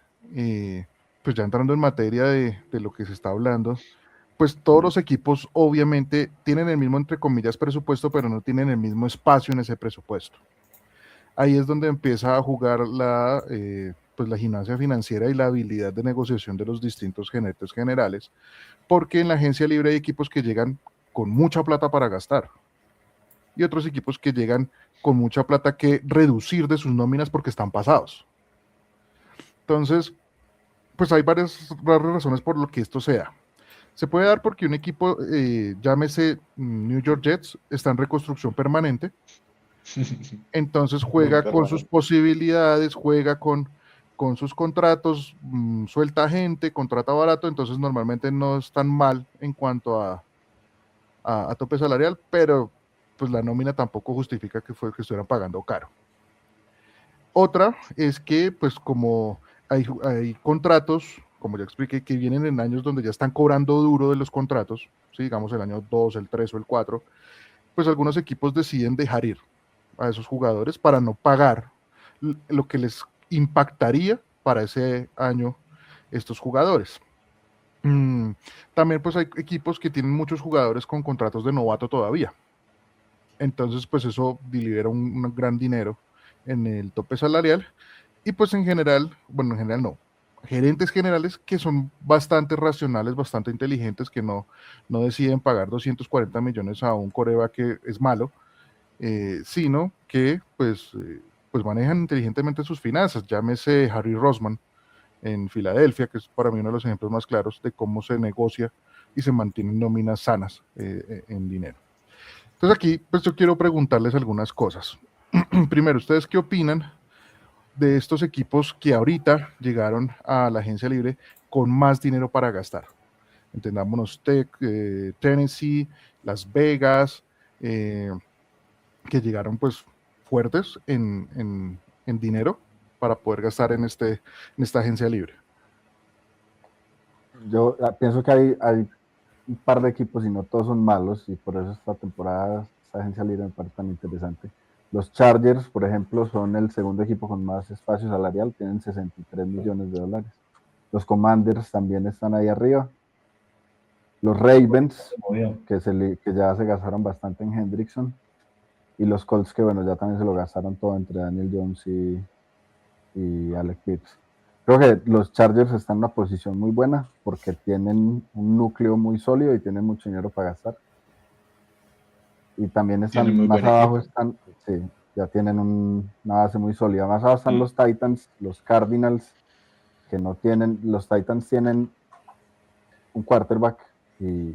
pues ya entrando en materia de lo que se está hablando, pues todos los equipos obviamente tienen el mismo, entre comillas, presupuesto, pero no tienen el mismo espacio en ese presupuesto. Ahí es donde empieza a jugar pues la gimnasia financiera y la habilidad de negociación de los distintos gerentes generales, porque en la agencia libre hay equipos que llegan con mucha plata para gastar y otros equipos que llegan con mucha plata que reducir de sus nóminas porque están pasados. Entonces, pues hay varias razones por lo que esto sea. Se puede dar porque un equipo, llámese New York Jets, está en reconstrucción permanente. Entonces juega con sus posibilidades, juega con sus contratos, suelta gente, contrata barato, entonces normalmente no es tan mal en cuanto a tope salarial, pero pues la nómina tampoco justifica que estuvieran pagando caro. Otra es que pues como hay contratos, como ya expliqué, que vienen en años donde ya están cobrando duro de los contratos, ¿sí? Digamos el año 2, el 3 o el 4, pues algunos equipos deciden dejar ir a esos jugadores para no pagar lo que les impactaría para ese año estos jugadores. También pues hay equipos que tienen muchos jugadores con contratos de novato todavía. Entonces pues eso libera un gran dinero en el tope salarial y pues en general no, gerentes generales que son bastante racionales, bastante inteligentes, que no deciden pagar 240 millones a un quarterback que es malo, sino que pues manejan inteligentemente sus finanzas. Llámese Harry Roseman en Filadelfia, que es para mí uno de los ejemplos más claros de cómo se negocia y se mantienen nóminas sanas en dinero. Entonces aquí pues yo quiero preguntarles algunas cosas. Primero, ¿ustedes qué opinan de estos equipos que ahorita llegaron a la agencia libre con más dinero para gastar? Entendámonos Tennessee, Las Vegas, que llegaron pues fuertes en dinero para poder gastar en esta agencia libre. Yo pienso que hay un par de equipos y no todos son malos y por eso esta temporada, esta agencia libre me parece tan interesante. Los Chargers, por ejemplo, son el segundo equipo con más espacio salarial, tienen $63 millones. Los Commanders también están ahí arriba. Los Ravens, que ya se gastaron bastante en Hendrickson. Y los Colts, que bueno, ya también se lo gastaron todo entre Daniel Jones y Alec Pierce. Creo que los Chargers están en una posición muy buena porque tienen un núcleo muy sólido y tienen mucho dinero para gastar. Y también están más abajo, ya tienen una base muy sólida. Más abajo están los Titans, los Cardinals, que no tienen, los Titans tienen un quarterback y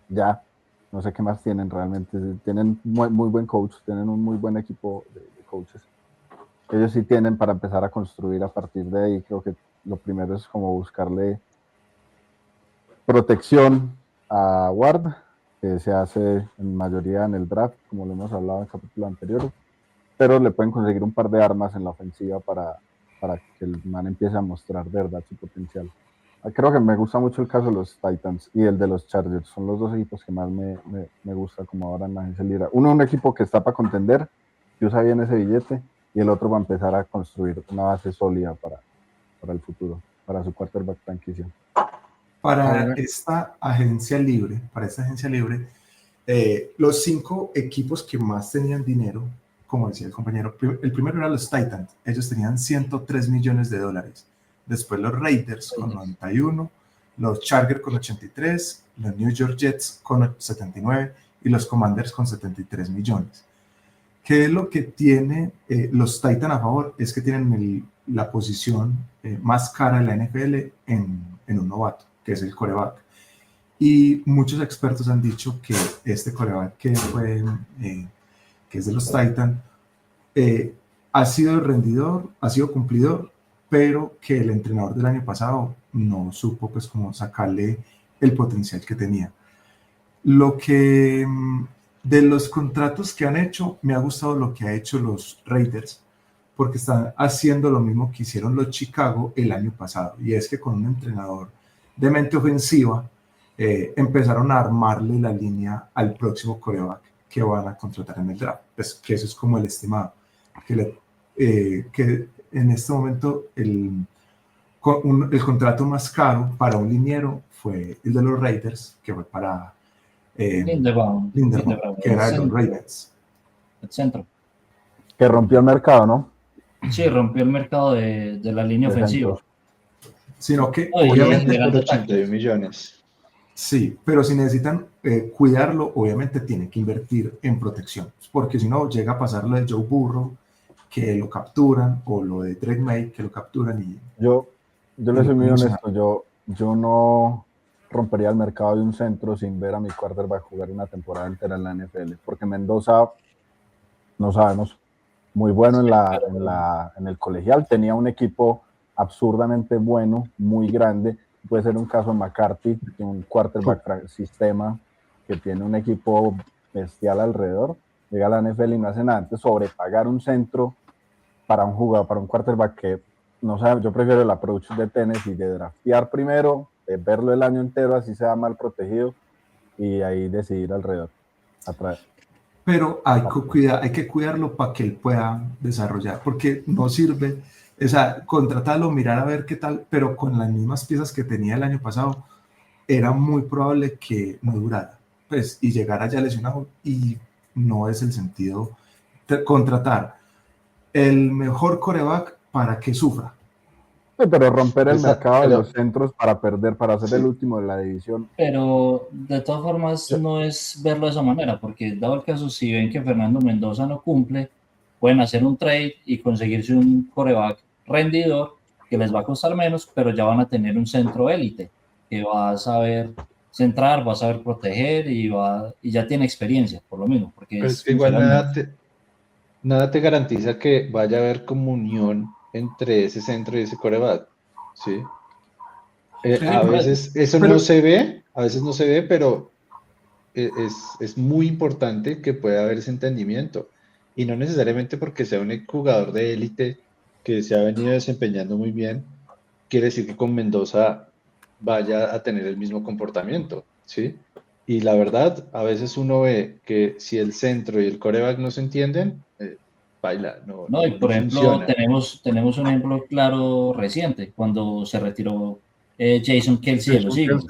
ya, no sé qué más tienen realmente. Tienen muy buen coach, tienen un muy buen equipo de coaches. Ellos sí tienen para empezar a construir a partir de ahí. Creo que lo primero es como buscarle protección a Ward, que se hace en mayoría en el draft, como lo hemos hablado en el capítulo anterior, pero le pueden conseguir un par de armas en la ofensiva para que el man empiece a mostrar de verdad su potencial. Creo que me gusta mucho el caso de los Titans y el de los Chargers. Son los dos equipos que más me gusta como ahora en la agencia libre. Uno, un equipo que está para contender, que usa bien ese billete, y el otro va a empezar a construir una base sólida para el futuro, para su quarterback franquicia. Para esta agencia libre, los 5 equipos que más tenían dinero, como decía el compañero, el primero era los Titans, ellos tenían $103 millones. Después los Raiders con 91, los Chargers con 83, los New York Jets con 79 y los Commanders con 73 millones. ¿Qué es lo que tiene los Titans a favor? Es que tienen la posición más cara de la NFL en un novato, que es el quarterback. Y muchos expertos han dicho que este quarterback que es de los Titans ha sido rendidor, ha sido cumplidor, pero que el entrenador del año pasado no supo pues como sacarle el potencial que tenía. Lo que de los contratos que han hecho, me ha gustado lo que ha hecho los Raiders, porque están haciendo lo mismo que hicieron los Chicago el año pasado, y es que con un entrenador de mente ofensiva empezaron a armarle la línea al próximo quarterback que van a contratar en el draft, pues que eso es como el estimado, que en este momento el contrato más caro para un liniero fue el de los Raiders, que fue para Linderbaum, que era de los Ravens. El centro. Que rompió el mercado, ¿no? Sí, rompió el mercado de la línea ofensiva. Sino que, obviamente, eran 81 millones. Sí, pero si necesitan cuidarlo, obviamente tienen que invertir en protección, porque si no, llega a pasar lo de Joe Burrow, que lo capturan, o lo de Drake May, que lo capturan. Y yo les soy muy honesto, yo no rompería el mercado de un centro sin ver a mi quarterback jugar una temporada entera en la NFL, porque Mendoza, no sabemos, muy bueno en el colegial, tenía un equipo absurdamente bueno, muy grande. Puede ser un caso de McCarthy, un quarterback sistema que tiene un equipo bestial alrededor, llega a la NFL y no hace nada. Antes sobrepagar un centro para un jugador, para un quarterback que no sabe, yo prefiero el approach de Tennessee, de draftear primero, de verlo el año entero, así sea mal protegido, y ahí decidir alrededor, atraer. Pero hay que cuidarlo para que él pueda desarrollar, porque no sirve, o sea, contratarlo, mirar a ver qué tal, pero con las mismas piezas que tenía el año pasado, era muy probable que no durara, pues, y llegara ya lesionado, y no es el sentido de contratar el mejor quarterback para que sufra. Sí, pero romper el mercado de los centros para perder, para ser el último de la división. Pero de todas formas no es verlo de esa manera, porque dado el caso, si ven que Fernando Mendoza no cumple, pueden hacer un trade y conseguirse un quarterback rendidor que les va a costar menos, pero ya van a tener un centro élite que va a saber centrar, va a saber proteger y ya tiene experiencia, por lo mismo. Porque es igual nada te garantiza que vaya a haber comunión entre ese centro y ese quarterback, ¿sí? A veces eso no se ve, pero es muy importante que pueda haber ese entendimiento, y no necesariamente porque sea un jugador de élite que se ha venido desempeñando muy bien, quiere decir que con Mendoza vaya a tener el mismo comportamiento, ¿sí? Y la verdad, a veces uno ve que si el centro y el quarterback no se entienden, baila, no, y por ejemplo, tenemos un ejemplo claro reciente, cuando se retiró Jason Kelce de los Eagles,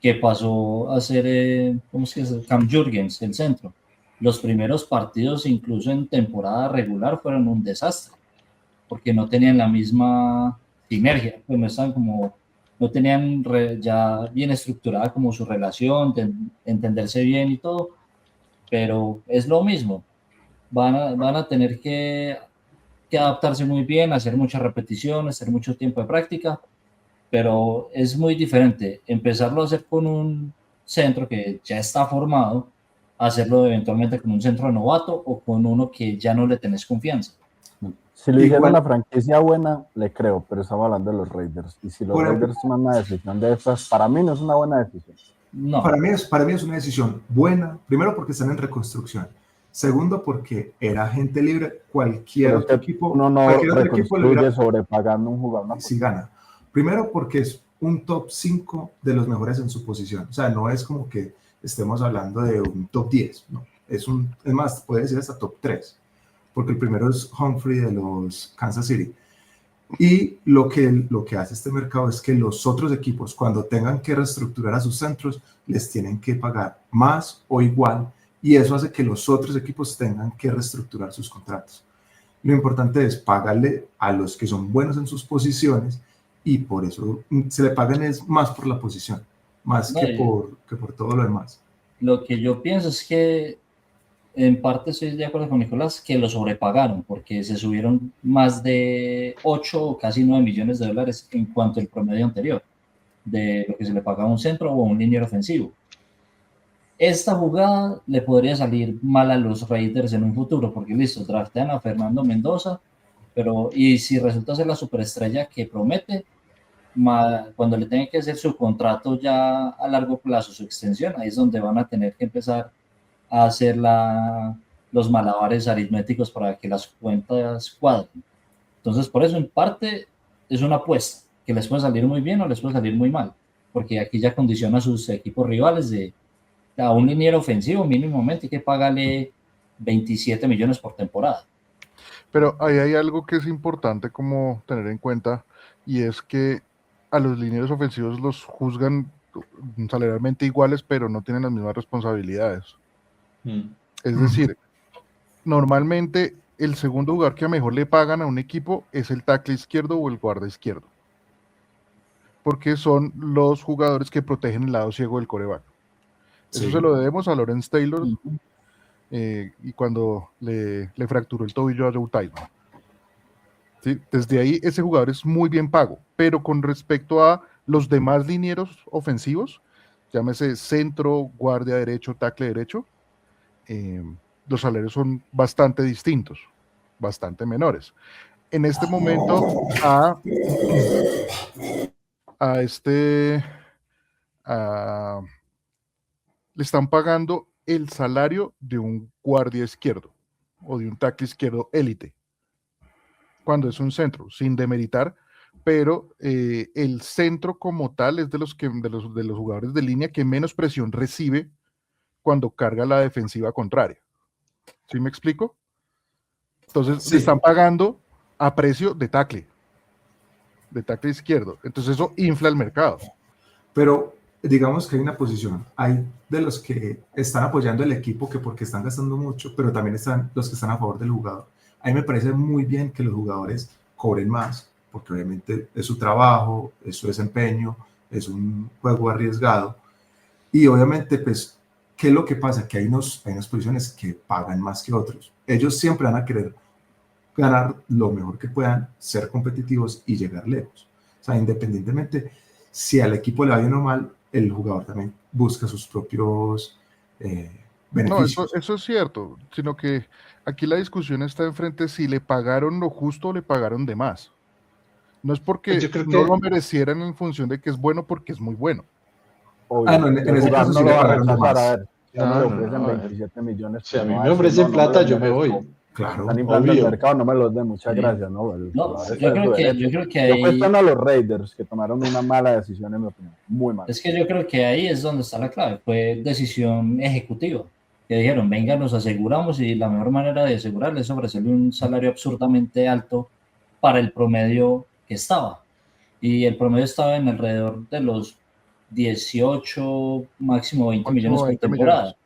que pasó a ser, ¿cómo es que es? Cam Jurgens, el centro. Los primeros partidos, incluso en temporada regular, fueron un desastre, porque no tenían la misma sinergia, pues no tenían ya bien estructurada como su relación, entenderse bien y todo, pero es lo mismo. Van a tener que adaptarse muy bien, hacer muchas repeticiones, hacer mucho tiempo de práctica, pero es muy diferente empezarlo a hacer con un centro que ya está formado, hacerlo eventualmente con un centro novato o con uno que ya no le tenés confianza. Si le hicieron la franquicia buena, le creo, pero estamos hablando de los Raiders. Y si los Raiders toman una decisión de estas, para mí no es una buena decisión. No. Para mí es una decisión buena, primero porque están en reconstrucción. Segundo, porque era gente libre, cualquier otro equipo. Uno no reconstruye sobrepagando un jugador. Si gana. Primero, porque un top 5 de los mejores en su posición. O sea, no es como que estemos hablando de un top 10, no. Es más, puede decir hasta top 3, porque el primero es Humphrey de los Kansas City. Y lo que hace este mercado es que los otros equipos, cuando tengan que reestructurar a sus centros, les tienen que pagar más o igual, y eso hace que los otros equipos tengan que reestructurar sus contratos. Lo importante es pagarle a los que son buenos en sus posiciones, y por eso se le pagan es más por la posición, más que por todo lo demás. Lo que yo pienso es que en parte estoy de acuerdo con Nicolás, que lo sobrepagaron, porque se subieron más de 8 o casi 9 millones de dólares en cuanto al promedio anterior, de lo que se le pagaba a un centro o a un liniero ofensivo. Esta jugada le podría salir mal a los Raiders en un futuro, porque listo, draftean a Fernando Mendoza, y si resulta ser la superestrella que promete, cuando le tengan que hacer su contrato ya a largo plazo, su extensión, ahí es donde van a tener que empezar a hacer los malabares aritméticos para que las cuentas cuadren. Entonces, por eso en parte es una apuesta, que les puede salir muy bien o les puede salir muy mal, porque aquí ya condiciona a sus equipos rivales a un liniero ofensivo mínimamente hay que pagarle 27 millones por temporada. Pero ahí hay algo que es importante como tener en cuenta, y es que a los linieros ofensivos los juzgan salarialmente iguales, pero no tienen las mismas responsabilidades. Es decir, normalmente el segundo lugar que a mejor le pagan a un equipo es el tackle izquierdo o el guarda izquierdo, porque son los jugadores que protegen el lado ciego del quarterback. Eso se lo debemos a Lawrence Taylor y cuando le fracturó el tobillo a Joe Theismann. ¿Sí? Desde ahí ese jugador es muy bien pago, pero con respecto a los demás linieros ofensivos, llámese centro, guardia derecho, tackle derecho, los salarios son bastante distintos, bastante menores. En este momento le están pagando el salario de un guardia izquierdo o de un tackle izquierdo élite, cuando es un centro, sin demeritar, pero el centro como tal es de los jugadores de línea que menos presión recibe cuando carga la defensiva contraria. ¿Sí me explico? Entonces le están pagando a precio de tackle izquierdo. Entonces eso infla el mercado. Pero digamos que hay una posición, hay de los que están apoyando el equipo que porque están gastando mucho, pero también están los que están a favor del jugador. A mí me parece muy bien que los jugadores cobren más, porque obviamente es su trabajo, es su desempeño, es un juego arriesgado, y obviamente pues, ¿qué es lo que pasa? Que hay unas posiciones que pagan más que otros. Ellos siempre van a querer ganar lo mejor que puedan, ser competitivos y llegar lejos. O sea, independientemente si al equipo le va bien o mal, el jugador también busca sus propios beneficios. No, eso es cierto, sino que aquí la discusión está enfrente si le pagaron lo justo o le pagaron de más. No es porque no lo merecieran en función de que es bueno, porque es muy bueno. No, en ese caso sí le pagaron de más. A ver, no, me ofrecen 27 millones. Si a mí me ofrecen plata, yo me voy. Claro, están inflando el mercado, no me los den, muchas gracias. No, yo creo que ahí... Yo cuestiono a los Raiders, que tomaron una mala decisión, en mi opinión, muy mala. Es que yo creo que ahí es donde está la clave, fue decisión ejecutiva, que dijeron, venga, nos aseguramos, y la mejor manera de asegurarles es ofrecerle un salario absurdamente alto para el promedio que estaba, y el promedio estaba en alrededor de los 18, máximo 20 millones por temporada.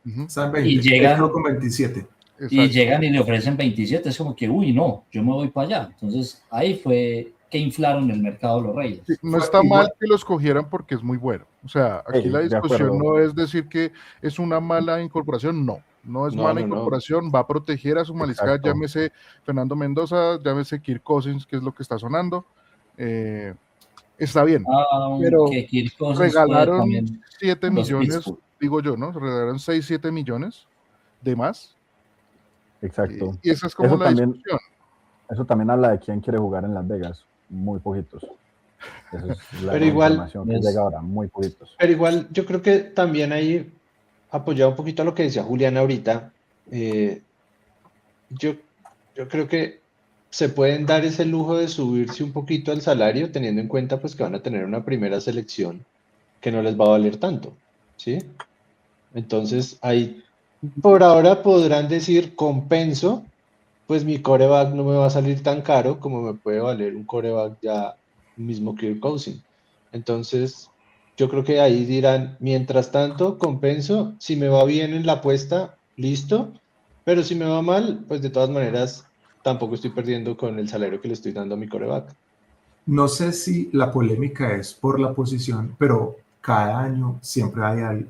Y llegan con 27. Exacto. Y llegan y le ofrecen 27, es como que, uy, no, yo me voy para allá. Entonces, ahí fue que inflaron el mercado los Reyes. Sí, no está mal que los cogieran porque es muy bueno. O sea, aquí la discusión no es decir que es una mala incorporación, no es mala incorporación, va a proteger a su mariscal, llámese Fernando Mendoza, llámese Kirk Cousins, que es lo que está sonando. Está bien, pero regalaron 7 millones, digo yo, ¿no? Regalaron 6, 7 millones de más. Exacto. Y esa es como la discusión. Eso también habla de quién quiere jugar en Las Vegas. Muy poquitos. Esa es la pero igual, información que llega ahora, muy poquitos. Pero igual, yo creo que también ahí, apoyado un poquito a lo que decía Julián ahorita, yo creo que se pueden dar ese lujo de subirse un poquito el salario, teniendo en cuenta pues que van a tener una primera selección que no les va a valer tanto, ¿sí? Entonces, ahí por ahora podrán decir compenso, pues mi coreback no me va a salir tan caro como me puede valer un coreback ya mismo Kirk Cousins. Entonces, yo creo que ahí dirán, mientras tanto, compenso, si me va bien en la apuesta, listo, pero si me va mal, pues de todas maneras, tampoco estoy perdiendo con el salario que le estoy dando a mi coreback. No sé si la polémica es por la posición, pero cada año siempre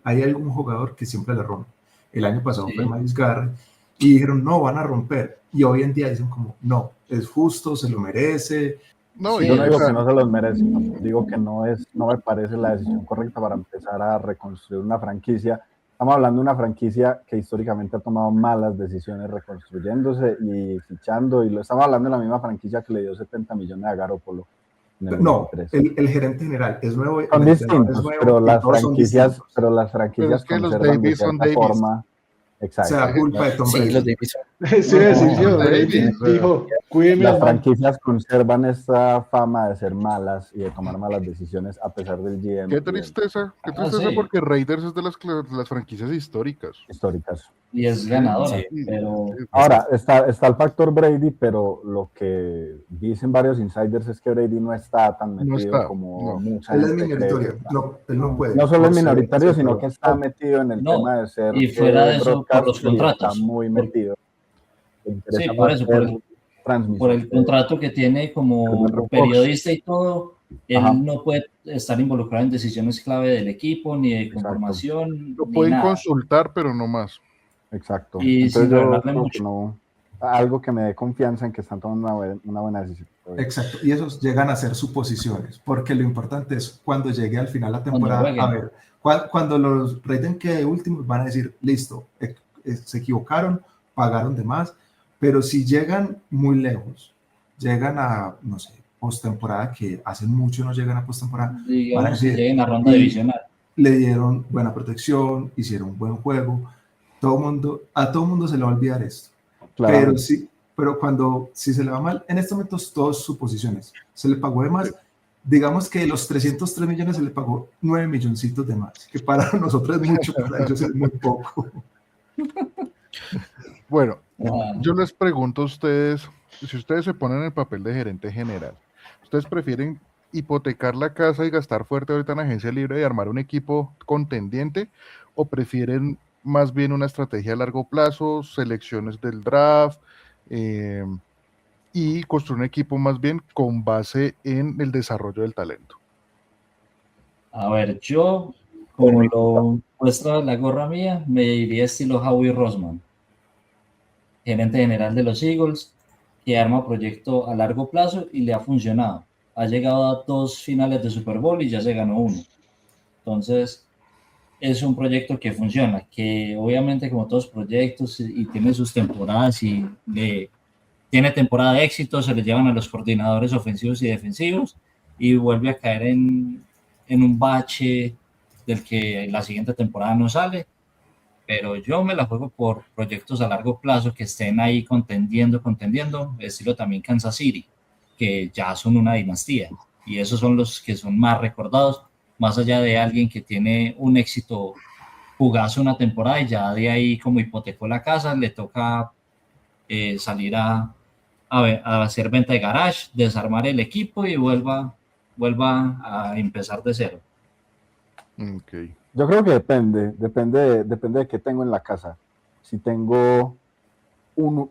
hay algún jugador que siempre le rompe. El año pasado fue Sí. Myles Garrett y dijeron, no, van a romper. Y hoy en día dicen como, no, es justo, se lo merece. No, Sí, Yo no digo o sea, que no se los merece, digo que no me parece la decisión correcta para empezar a reconstruir una franquicia. Estamos hablando de una franquicia que históricamente ha tomado malas decisiones reconstruyéndose y fichando, y lo estamos hablando de la misma franquicia que le dio 70 millones a Garoppolo en el No, 23. el gerente general es nuevo, Son el entrenador es distintos, nuevo pero y las todos son franquicias, distintos. pero las pero franquicias es que los conservan de Davis son cierta Davis. forma. O Exacto. sea, culpa de Tom Sí, Brady. los Davis son. sí, voy a decir yo, No, Brady o sea, dijo, cuídeme Las la mano. franquicias conservan esta fama de ser malas y de tomar malas decisiones a pesar del GM qué y del tristeza sí. porque Raiders es de las franquicias históricas. históricas. Y es Sí, ganadora, Sí. pero Ahora, está el factor Brady, pero lo que dicen varios insiders es que Brady no está tan no metido está, como no. mucha Él es gente cree que minoritario, está. no, él no puede. No solo por es minoritario, ser sino que jugador. está metido en el no. tema de ser Y fuera de eso, por broadcast los y está contratos. muy metido. Le Sí, interesa por más eso, ser por transmisor el de contrato que tiene como Red Fox. periodista y todo, Ajá, él no puede estar involucrado en decisiones clave del equipo, ni de exacto, conformación, Lo ni pueden nada. consultar, pero no más. exacto. Y sin Entonces yo revelarle creo que mucho. no, algo que me dé confianza en que están tomando una buena decisión. Exacto, y esos llegan a ser suposiciones, porque lo importante es cuando llegue al final de la Cuando temporada, a jueguen. ver, cuando los Raiders que últimos van a decir, listo, se equivocaron, pagaron de más, pero si llegan muy lejos, llegan a, no sé, postemporada, que hace mucho no llegan a postemporada, van a Digamos que decir, lleguen a ronda y divisional. le dieron buena protección, hicieron un buen juego, a todo mundo se le va a olvidar esto. Pero Claramente. sí, pero si se le va mal, en estos momentos todas suposiciones, se le pagó de más, digamos que de los 303 millones se le pagó 9 milloncitos de más, que para nosotros es mucho, para ellos es muy poco. Bueno, Ah, yo les pregunto a ustedes, si ustedes se ponen en el papel de gerente general, ¿ustedes prefieren hipotecar la casa y gastar fuerte ahorita en agencia libre y armar un equipo contendiente, o prefieren más bien una estrategia a largo plazo, selecciones del draft, y construir un equipo más bien con base en el desarrollo del talento? a ver, yo, como lo muestra la gorra mía, me iría estilo Howie Roseman, gerente general de los Eagles, que arma proyecto a largo plazo y le ha funcionado. Ha llegado a 2 finales de Super Bowl y ya se ganó uno. Entonces, es un proyecto que funciona, que obviamente como todos proyectos y tiene sus temporadas y tiene temporada de éxito, se le llevan a los coordinadores ofensivos y defensivos y vuelve a caer en un bache del que la siguiente temporada no sale, pero yo me la juego por proyectos a largo plazo que estén ahí contendiendo, estilo también Kansas City, que ya son una dinastía y esos son los que son más recordados, más allá de alguien que tiene un éxito fugaz una temporada y ya de ahí como hipotecó la casa, le toca salir a hacer venta de garage, desarmar el equipo y vuelva a empezar de cero. Okay. Yo creo que depende de qué tengo en la casa. Si tengo un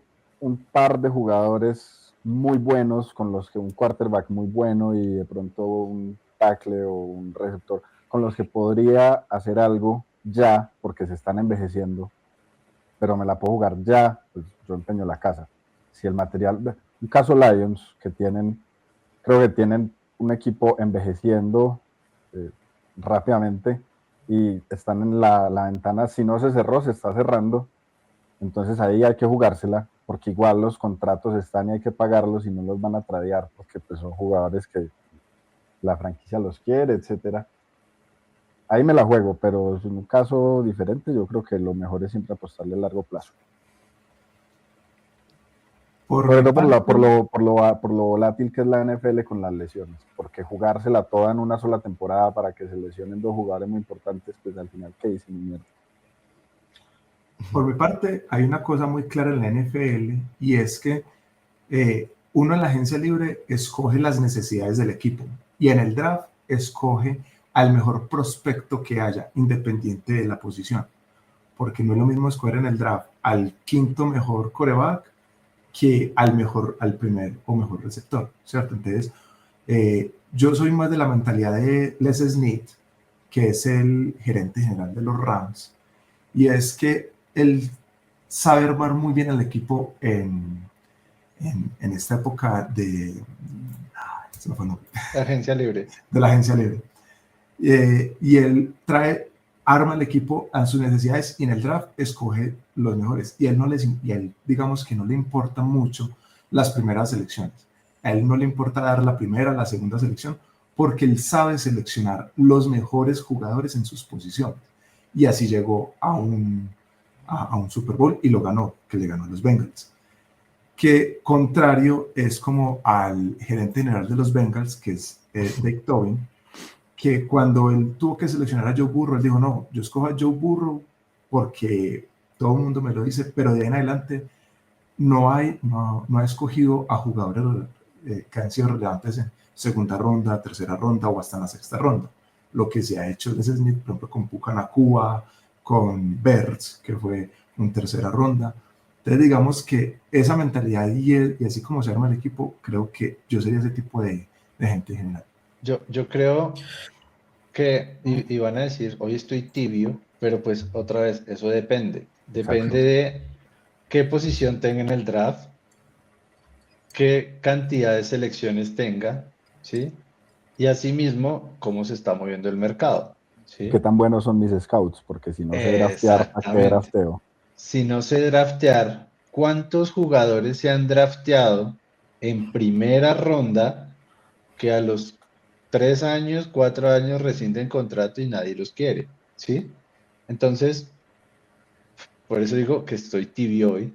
par de jugadores muy buenos, con los que un quarterback muy bueno y de pronto un tackle o un receptor, con los que podría hacer algo ya, porque se están envejeciendo, pero me la puedo jugar ya, pues yo empeño la casa. Si el material, un caso Lions, creo que tienen un equipo envejeciendo rápidamente y están en la ventana, si no se cerró, se está cerrando, entonces ahí hay que jugársela, porque igual los contratos están y hay que pagarlos y no los van a tradear, porque pues son jugadores que la franquicia los quiere, etcétera. Ahí me la juego, pero en un caso diferente yo creo que lo mejor es siempre apostarle a largo plazo. Sobre todo por lo volátil que es la NFL con las lesiones, porque jugársela toda en una sola temporada para que se lesionen dos jugadores muy importantes, pues al final, ¿qué dicen? Mierda. Por mi parte, hay una cosa muy clara en la NFL y es que uno en la agencia libre escoge las necesidades del equipo y en el draft escoge al mejor prospecto que haya, independiente de la posición. Porque no es lo mismo escoger en el draft al quinto mejor quarterback que al primer o mejor receptor, ¿cierto? Entonces, yo soy más de la mentalidad de Les Snead, que es el gerente general de los Rams, y es que él sabe armar muy bien el equipo en esta época de la agencia libre. De la agencia libre. Y él arma el equipo a sus necesidades y en el draft escoge los mejores. Y él digamos que no le importa mucho las primeras selecciones. A él no le importa dar la primera, la segunda selección, porque él sabe seleccionar los mejores jugadores en sus posiciones. Y así llegó a un Super Bowl y lo ganó, que le ganó a los Bengals. Que contrario es como al gerente general de los Bengals, que es Dick Tobin, que cuando él tuvo que seleccionar a Joe Burrow, él dijo, no, yo escojo a Joe Burrow porque todo el mundo me lo dice, pero de ahí en adelante no ha escogido a jugadores que han sido relevantes en segunda ronda, tercera ronda o hasta en la sexta ronda. Lo que se ha hecho desde Smith, por ejemplo, con Puka Nacua, con Bertz, que fue en tercera ronda. Entonces, digamos que esa mentalidad y así como se arma el equipo, creo que yo sería ese tipo de gente en general. Yo creo que, y van a decir, hoy estoy tibio, pero pues otra vez, eso depende. Depende de qué posición tenga en el draft, qué cantidad de selecciones tenga, ¿sí? Y asimismo, cómo se está moviendo el mercado, ¿sí? Qué tan buenos son mis scouts, porque si no sé draftear, ¿para qué drafteo? Si no sé draftear, ¿cuántos jugadores se han drafteado en primera ronda que a los 3 años, 4 años rescinden contrato y nadie los quiere? ¿Sí? Entonces, por eso digo que estoy tibio hoy.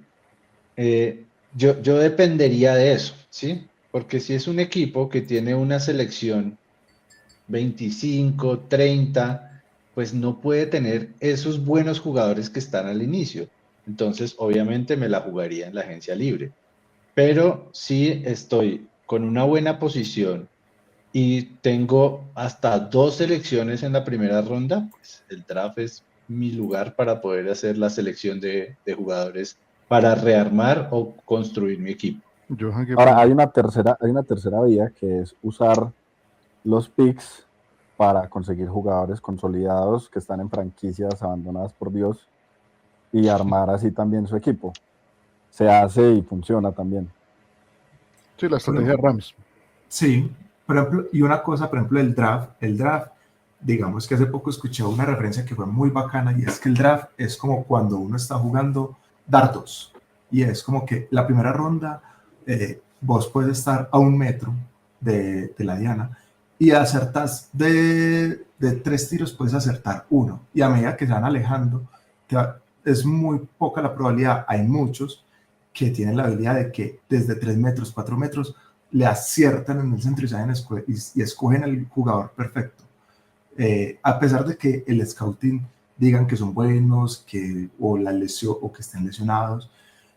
Yo dependería de eso, ¿sí? Porque si es un equipo que tiene una selección 25, 30, pues no puede tener esos buenos jugadores que están al inicio. Entonces, obviamente me la jugaría en la agencia libre. Pero si estoy con una buena posición y tengo hasta 2 selecciones en la primera ronda, pues el draft es mi lugar para poder hacer la selección de jugadores para rearmar o construir mi equipo. Ahora, hay una tercera vía que es usar los picks para conseguir jugadores consolidados que están en franquicias abandonadas por Dios y armar así también su equipo. Se hace y funciona también. Sí, la estrategia de Rams. Sí, por ejemplo, y una cosa, por ejemplo, el draft, digamos que hace poco escuché una referencia que fue muy bacana y es que el draft es como cuando uno está jugando dardos y es como que la primera ronda vos puedes estar a 1 metro de la diana y acertas de 3 tiros, puedes acertar 1 y a medida que se van alejando es muy poca la probabilidad, hay muchos que tienen la habilidad de que desde 3 metros, 4 metros le aciertan en el centro y escogen el jugador perfecto. A pesar de que el scouting digan que son buenos, o que estén lesionados,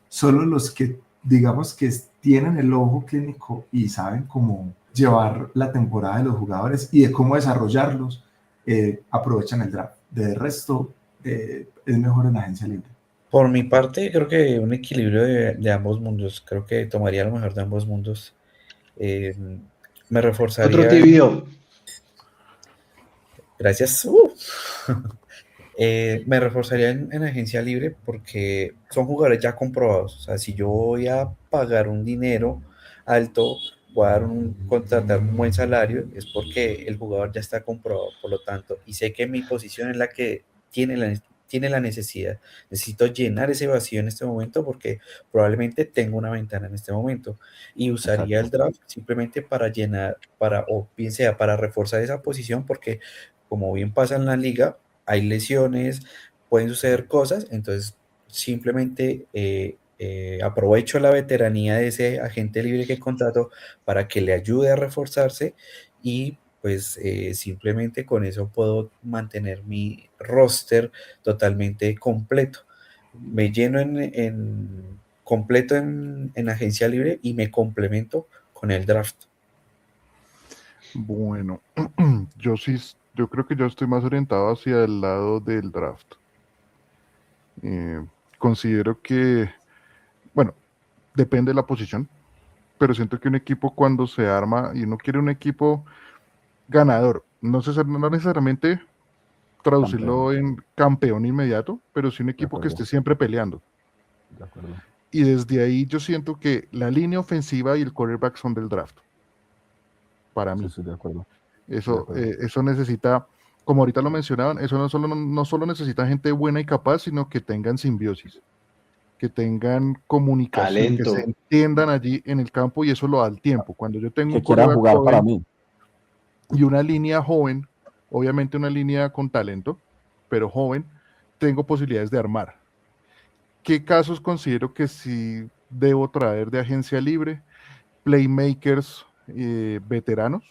solo los que digamos que tienen el ojo clínico y saben cómo llevar la temporada de los jugadores y de cómo desarrollarlos, aprovechan el draft. De resto, es mejor en agencia libre. Por mi parte, creo que un equilibrio de ambos mundos. Creo que tomaría lo mejor de ambos mundos. Me reforzaría. Otro tibio. Gracias. Me reforzaría en agencia libre porque son jugadores ya comprobados. O sea, si yo voy a pagar un dinero alto, voy a contratar un buen salario, es porque el jugador ya está comprobado, por lo tanto, y sé que mi posición es la que tiene la necesidad. Necesito llenar ese vacío en este momento porque probablemente tengo una ventana en este momento y usaría el draft simplemente para llenar, o bien sea para reforzar esa posición porque como bien pasa en la liga, hay lesiones, pueden suceder cosas, entonces simplemente aprovecho la veteranía de ese agente libre que contrato para que le ayude a reforzarse y pues simplemente con eso puedo mantener mi roster totalmente completo. Me lleno completo en agencia libre y me complemento con el draft. Bueno, yo creo que yo estoy más orientado hacia el lado del draft. Considero que, bueno, depende de la posición, pero siento que un equipo cuando se arma y uno quiere un equipo ganador, no necesariamente traducirlo en campeón inmediato, pero sí un equipo que esté siempre peleando. De acuerdo. Y desde ahí yo siento que la línea ofensiva y el quarterback son del draft. Para mí. Sí, de acuerdo. Eso necesita, como ahorita lo mencionaban, eso no solo necesita gente buena y capaz, sino que tengan simbiosis, que tengan comunicación, talento, que se entiendan allí en el campo, y eso lo da el tiempo. Cuando yo tengo que un quieran quarterback jugar para joven mí. y una línea joven, obviamente una línea con talento, pero joven, tengo posibilidades de armar. ¿Qué casos considero que sí debo traer de agencia libre? Playmakers veteranos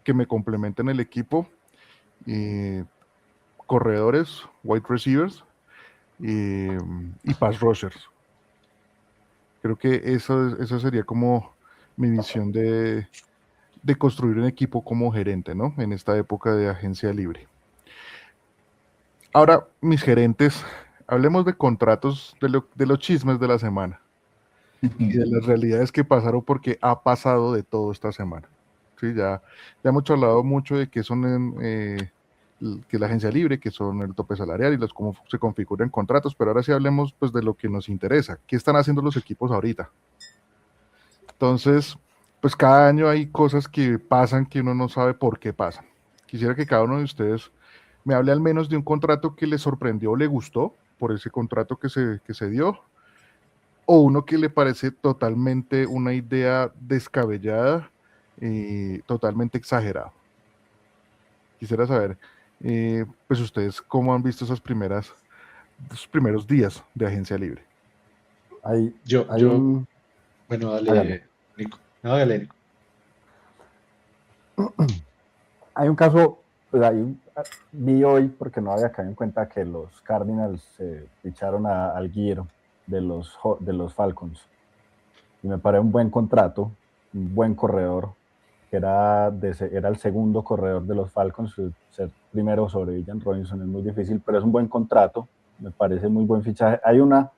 que me complementen el equipo, corredores, wide receivers y pass rushers. Creo que eso sería como mi visión de construir un equipo como gerente, ¿no? En esta época de agencia libre. Ahora, mis gerentes, hablemos de contratos, de los chismes de la semana y de las realidades que pasaron, porque ha pasado de todo esta semana. Sí, ya hemos hablado mucho de qué son que es la agencia libre, que son el tope salarial y cómo se configuran contratos, pero ahora sí hablemos pues de lo que nos interesa. ¿Qué están haciendo los equipos ahorita? Entonces, pues cada año hay cosas que pasan que uno no sabe por qué pasan. Quisiera que cada uno de ustedes me hable al menos de un contrato que le sorprendió o le gustó por ese contrato que se dio, o uno que le parece totalmente una idea descabellada y totalmente exagerado. Quisiera saber, pues ustedes, ¿cómo han visto esos primeros días de agencia libre? Bueno, Hágale. Nico. No, hágale, Nico. Hay un caso, pues vi hoy, porque no había caído en cuenta, que los Cardinals ficharon al Gear de los Falcons. Y me parece un buen contrato, un buen corredor, que era el segundo corredor de los Falcons. Ser primero sobre Villan Robinson es muy difícil, pero es un buen contrato, me parece muy buen fichaje. Hay una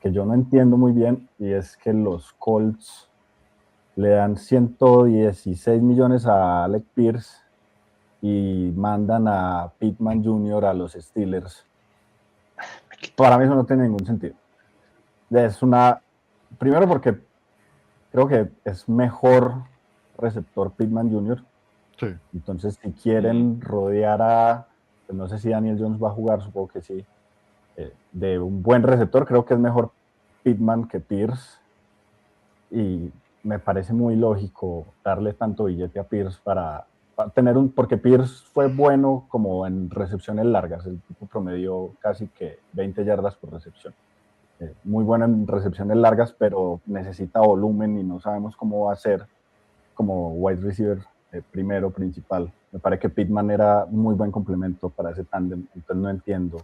que yo no entiendo muy bien, y es que los Colts le dan 116 millones a Alec Pierce y mandan a Pittman Jr. a los Steelers. Para mí eso no tiene ningún sentido. Primero porque creo que es mejor receptor Pittman Jr. Sí. Entonces, si quieren rodear pues no sé si Daniel Jones va a jugar, supongo que sí, de un buen receptor, creo que es mejor Pittman que Pierce, y me parece muy lógico darle tanto billete a Pierce para tener porque Pierce fue bueno como en recepciones largas, el tipo promedió casi que 20 yardas por recepción. Muy bueno en recepciones largas, pero necesita volumen y no sabemos cómo va a ser como wide receiver primero, principal. Me parece que Pittman era muy buen complemento para ese tándem, entonces no entiendo.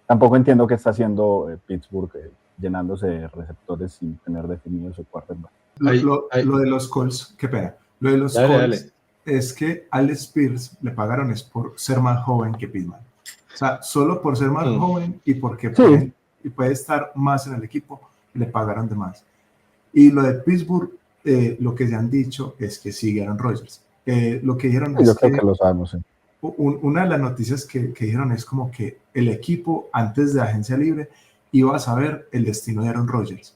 Tampoco entiendo qué está haciendo Pittsburgh llenándose de receptores sin tener definido su quarterback. Lo de los Colts, qué pena. Lo de los Colts es que Alex Pierce le pagaron es por ser más joven que Pittman. O sea, solo por ser más joven y porque puede estar más en el equipo, le pagaron de más. Y lo de Pittsburgh, lo que se han dicho es que sigue Aaron Rodgers. Lo que dijeron yo creo que lo sabemos. Una de las noticias que dijeron es como que el equipo antes de agencia libre iba a saber el destino de Aaron Rodgers.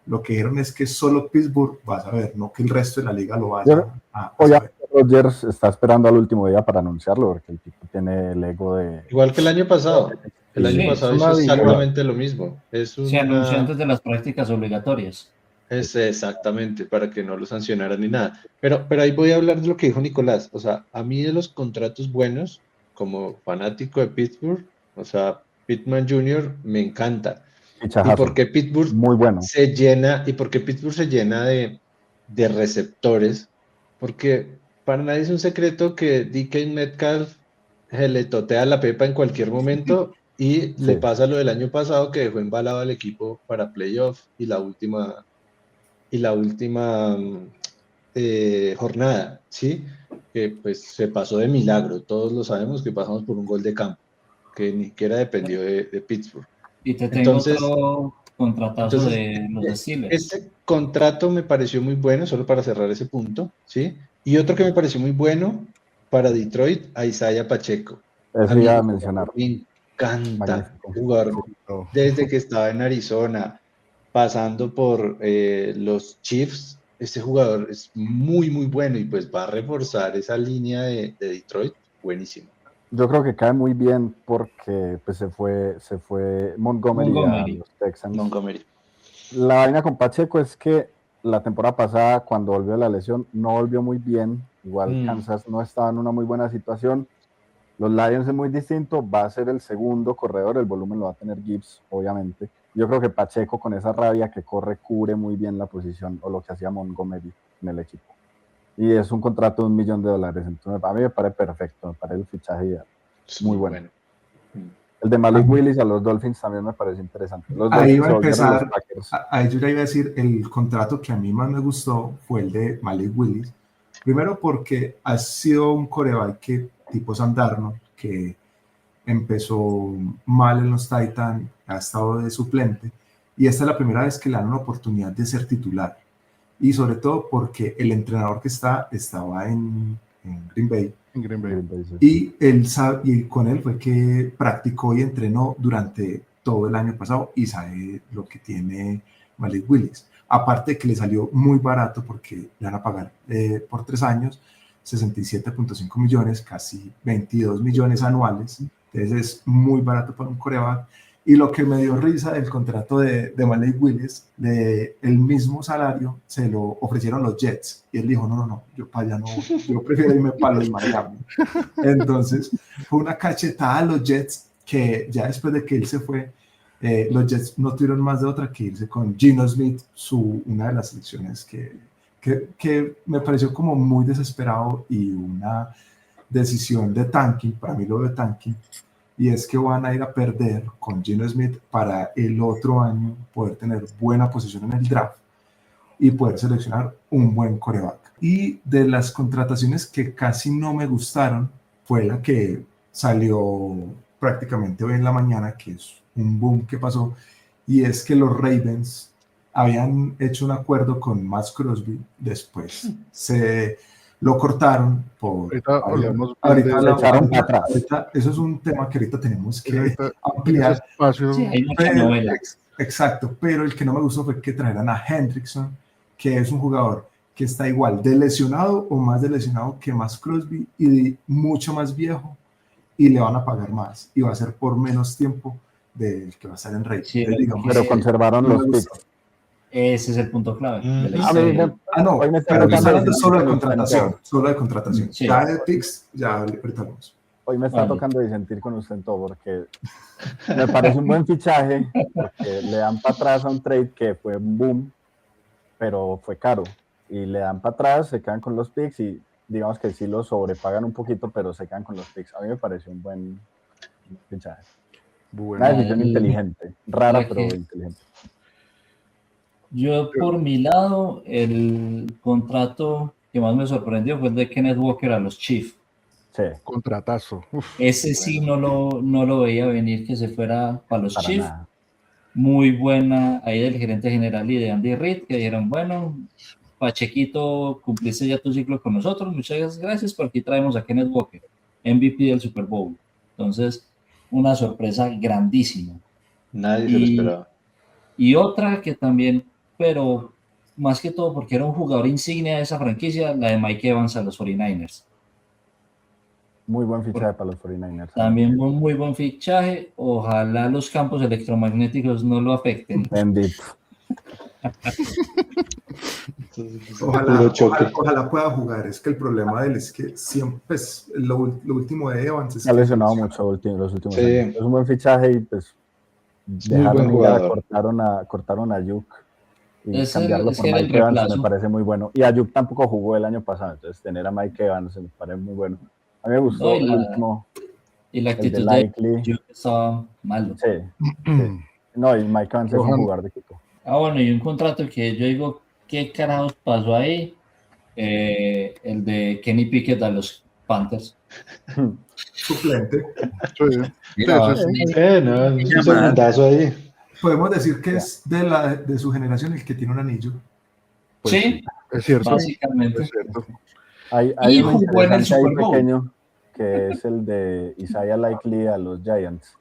Lo que dijeron es que solo Pittsburgh va a saber, no que el resto de la liga lo vaya a saber. Rodgers está esperando al último día para anunciarlo, porque el tipo tiene el ego de... Igual que el año pasado. El año pasado hizo exactamente lo mismo. Se anunció antes de las prácticas obligatorias. Exactamente, para que no lo sancionaran ni nada. Pero ahí voy a hablar de lo que dijo Nicolás. O sea, a mí de los contratos buenos, como fanático de Pittsburgh, o sea, Pittman Jr. me encanta. ¿Y por qué Pittsburgh muy bueno. se llena de receptores? Porque para nadie es un secreto que DK Metcalf se le totea la pepa en cualquier momento y le pasa lo del año pasado que dejó embalado al equipo para playoff y la última jornada, ¿sí? Que pues se pasó de milagro. Todos lo sabemos que pasamos por un gol de campo que ni siquiera dependió de Pittsburgh. Y te tengo otro contratazo de los Steelers. Este contrato me pareció muy bueno, solo para cerrar ese punto, ¿sí? Y otro que me pareció muy bueno para Detroit, a Isaiah Pacheco. Eso iba a mencionar. Me encanta Magnífico. jugar desde que estaba en Arizona, pasando por los Chiefs. Este jugador es muy, muy bueno y pues va a reforzar esa línea de Detroit. Buenísimo. Yo creo que cae muy bien porque pues, se fue Montgomery a los Texans. La vaina con Pacheco es que la temporada pasada, cuando volvió de la lesión, no volvió muy bien. Igual Kansas no estaba en una muy buena situación. Los Lions es muy distinto, va a ser el segundo corredor, el volumen lo va a tener Gibbs, obviamente. Yo creo que Pacheco, con esa rabia que corre, cubre muy bien la posición o lo que hacía Montgomery en el equipo. Y es un contrato de $1 millón. Entonces, a mí me parece perfecto, me parece el fichaje muy bueno. El de Malik Willis a los Dolphins también me parece interesante. Ahí va a empezar, ahí yo ya iba a decir, el contrato que a mí más me gustó fue el de Malik Willis. Primero porque ha sido un quarterback que tipo Sam Darnold, que empezó mal en los Titans, ha estado de suplente, y esta es la primera vez que le dan una oportunidad de ser titular. Y sobre todo porque el entrenador que estaba en Green Bay. Sí. Y con él fue que practicó y entrenó durante todo el año pasado y sabe lo que tiene Malik Willis. Aparte de que le salió muy barato porque le van a pagar por 3 años 67.5 millones, casi 22 millones anuales. Entonces es muy barato para un quarterback. Y lo que me dio risa del contrato de Malik Willis, el mismo salario se lo ofrecieron los Jets. Y él dijo, no, yo para allá no, yo prefiero irme para los Miami. Entonces fue una cachetada a los Jets que ya después de que él se fue, los Jets no tuvieron más de otra que irse con Geno Smith, una de las selecciones que me pareció como muy desesperado y una decisión de tanking, para mí lo de tanking, y es que van a ir a perder con Geno Smith para el otro año poder tener buena posición en el draft y poder seleccionar un buen quarterback. Y de las contrataciones que casi no me gustaron fue la que salió prácticamente hoy en la mañana, que es un boom que pasó, y es que los Ravens habían hecho un acuerdo con Max Crosby, después se lo cortaron por... Ahorita eso es un tema que ahorita tenemos que ampliar. Sí, hay mucha novela. Exacto, pero el que no me gustó fue que trajeran a Hendrickson, que es un jugador que está igual de lesionado o más de lesionado que Max Crosby y mucho más viejo, y le van a pagar más, y va a ser por menos tiempo del que va a estar en Rey. Sí, pero conservaron los picks. Ese es el punto clave. No, pero me está hablando solo de contratación. Sí. Ya de picks, ya ahorita vamos. Hoy me está tocando disentir con usted en todo, porque me parece un buen fichaje, porque le dan para atrás a un trade que fue un boom, pero fue caro, y le dan para atrás, se quedan con los picks, y digamos que sí los sobrepagan un poquito, pero se quedan con los picks. A mí me pareció un buen fichaje. Una decisión inteligente, rara, pero inteligente. Yo, por mi lado, el contrato que más me sorprendió fue el de Kenneth Walker a los Chiefs. Sí. Contratazo. Ese sí no lo veía venir que se fuera para los Chiefs. Muy buena ahí del gerente general y de Andy Reid, que dijeron, bueno, Pachequito, cumpliste ya tu ciclo con nosotros, muchas gracias, por aquí traemos a Kenneth Walker, MVP del Super Bowl. Entonces, una sorpresa grandísima. Nadie se lo esperaba. Y otra que también, pero más que todo porque era un jugador insignia de esa franquicia, la de Mike Evans a los 49ers. Muy buen fichaje para los 49ers. También un muy buen fichaje. Ojalá los campos electromagnéticos no lo afecten. Bendito. Ojalá pueda jugar. Es que el problema de él es que siempre, pues, lo último de Evans es ha lesionado mucho los últimos años. Es un buen fichaje y pues dejaron ir cortaron a Ayuk y cambiarlo por Mike Evans me parece muy bueno. Y Ayuk tampoco jugó el año pasado, entonces tener a Mike Evans me parece muy bueno. A mí me gustó el último. Y la actitud de Ayuk estaba malo. Sí. No, y Mike Evans es un jugador de equipo. Bueno, y un contrato que yo digo, ¿qué carajos pasó ahí? El de Kenny Pickett a los Panthers. Suplente. Un segundazo ahí. Podemos decir que es de su generación el que tiene un anillo. Pues sí, es cierto. Básicamente. Es cierto. Hay un interesante ahí pequeño que es el de Isaiah Likely a los Giants.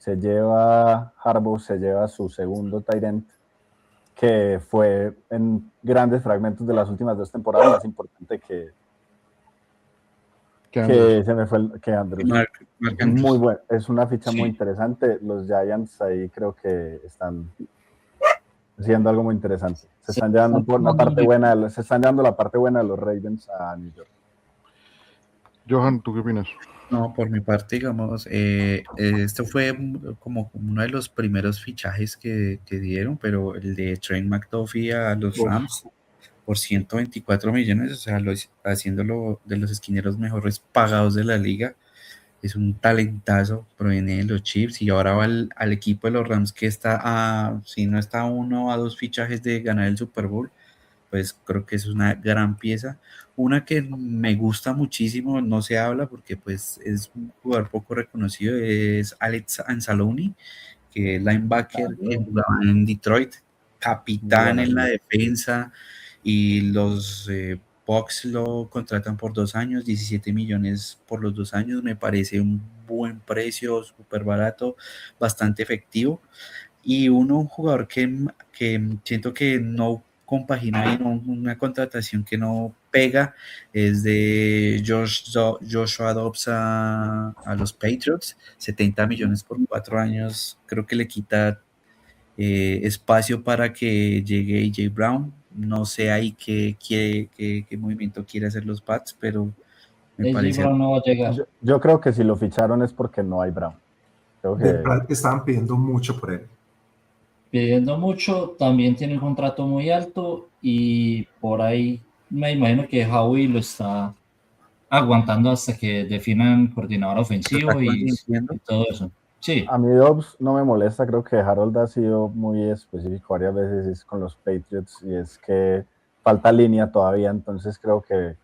Harbaugh se lleva su segundo tight end, que fue en grandes fragmentos de las últimas 2 temporadas más importante que se me fue que Andrews. Mark Andrews. Muy bueno, es una ficha muy interesante. Los Giants ahí creo que están haciendo algo muy interesante. Se están llevando por la parte buena, se están llevando la parte buena de los Ravens a New York. Johan, ¿tú qué opinas? No, por mi parte, digamos, esto fue como uno de los primeros fichajes que dieron, pero el de Trent McDuffie a los Rams por 124 millones, o sea, haciéndolo de los esquineros mejores pagados de la liga. Es un talentazo, proviene de los Chiefs y ahora va al equipo de los Rams que está si no está a 1 a 2 fichajes de ganar el Super Bowl, pues creo que es una gran pieza. Una que me gusta muchísimo, no se habla porque pues es un jugador poco reconocido, es Alex Anzalone, que es linebacker que jugaba en Detroit, capitán en la defensa, y los Bucks lo contratan por 2 años, 17 millones por los 2 años, me parece un buen precio, súper barato, bastante efectivo, y un jugador que siento que no compagina ahí, una contratación que no pega, es de Joshua Dobbs a los Patriots, 70 millones por 4 años, creo que le quita espacio para que llegue AJ Brown. No sé ahí qué movimiento quiere hacer los Pats, pero me parece. Brown no va a llegar. Yo creo que si lo ficharon es porque no hay Brown. Creo que estaban pidiendo mucho por él. Pidiendo mucho, también tiene un contrato muy alto y por ahí me imagino que Howie lo está aguantando hasta que definan coordinador ofensivo y todo eso. Sí. A mí Dobbs no me molesta, creo que Harold ha sido muy específico varias veces con los Patriots y es que falta línea todavía, entonces creo que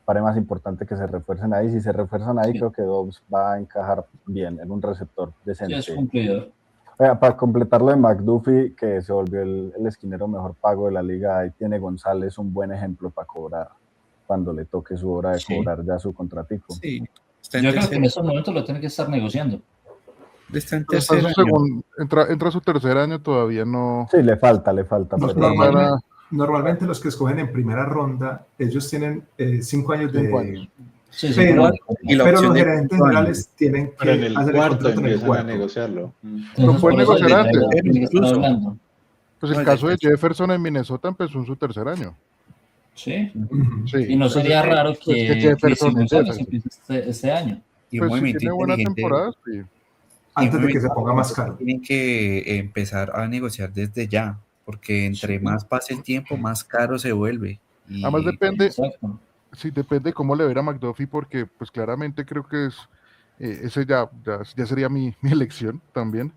parece más importante que se refuercen ahí. Si se refuerzan ahí, creo que Dobbs va a encajar bien en un receptor decente. Sí, es cumplidor. Para completarlo de McDuffie, que se volvió el esquinero mejor pago de la liga, ahí tiene González un buen ejemplo para cobrar cuando le toque su hora de cobrar ya su contratico. Sí. Yo creo que en estos momentos lo tiene que estar negociando. Entra su tercer año, todavía no. Sí, le falta. Normalmente los que escogen en primera ronda, ellos tienen 5 años de... 5 años. Sí, pero los gerentes generales tienen que en el hacer cuarto el empiezan cuarto. a negociarlo. Lo pueden negociar antes. Incluso. Pues el caso de Jefferson en Minnesota empezó en su tercer año. Sí. Sí. Y no sería raro que Jefferson empiece este año. Y pues si tiene buena temporada, sí. Antes de que se ponga más caro. Tienen que empezar a negociar desde ya, porque entre más pase el tiempo, más caro se vuelve. Además depende, Exacto. sí, depende cómo le ver a McDuffie, porque pues claramente creo que es ese ya sería mi elección también,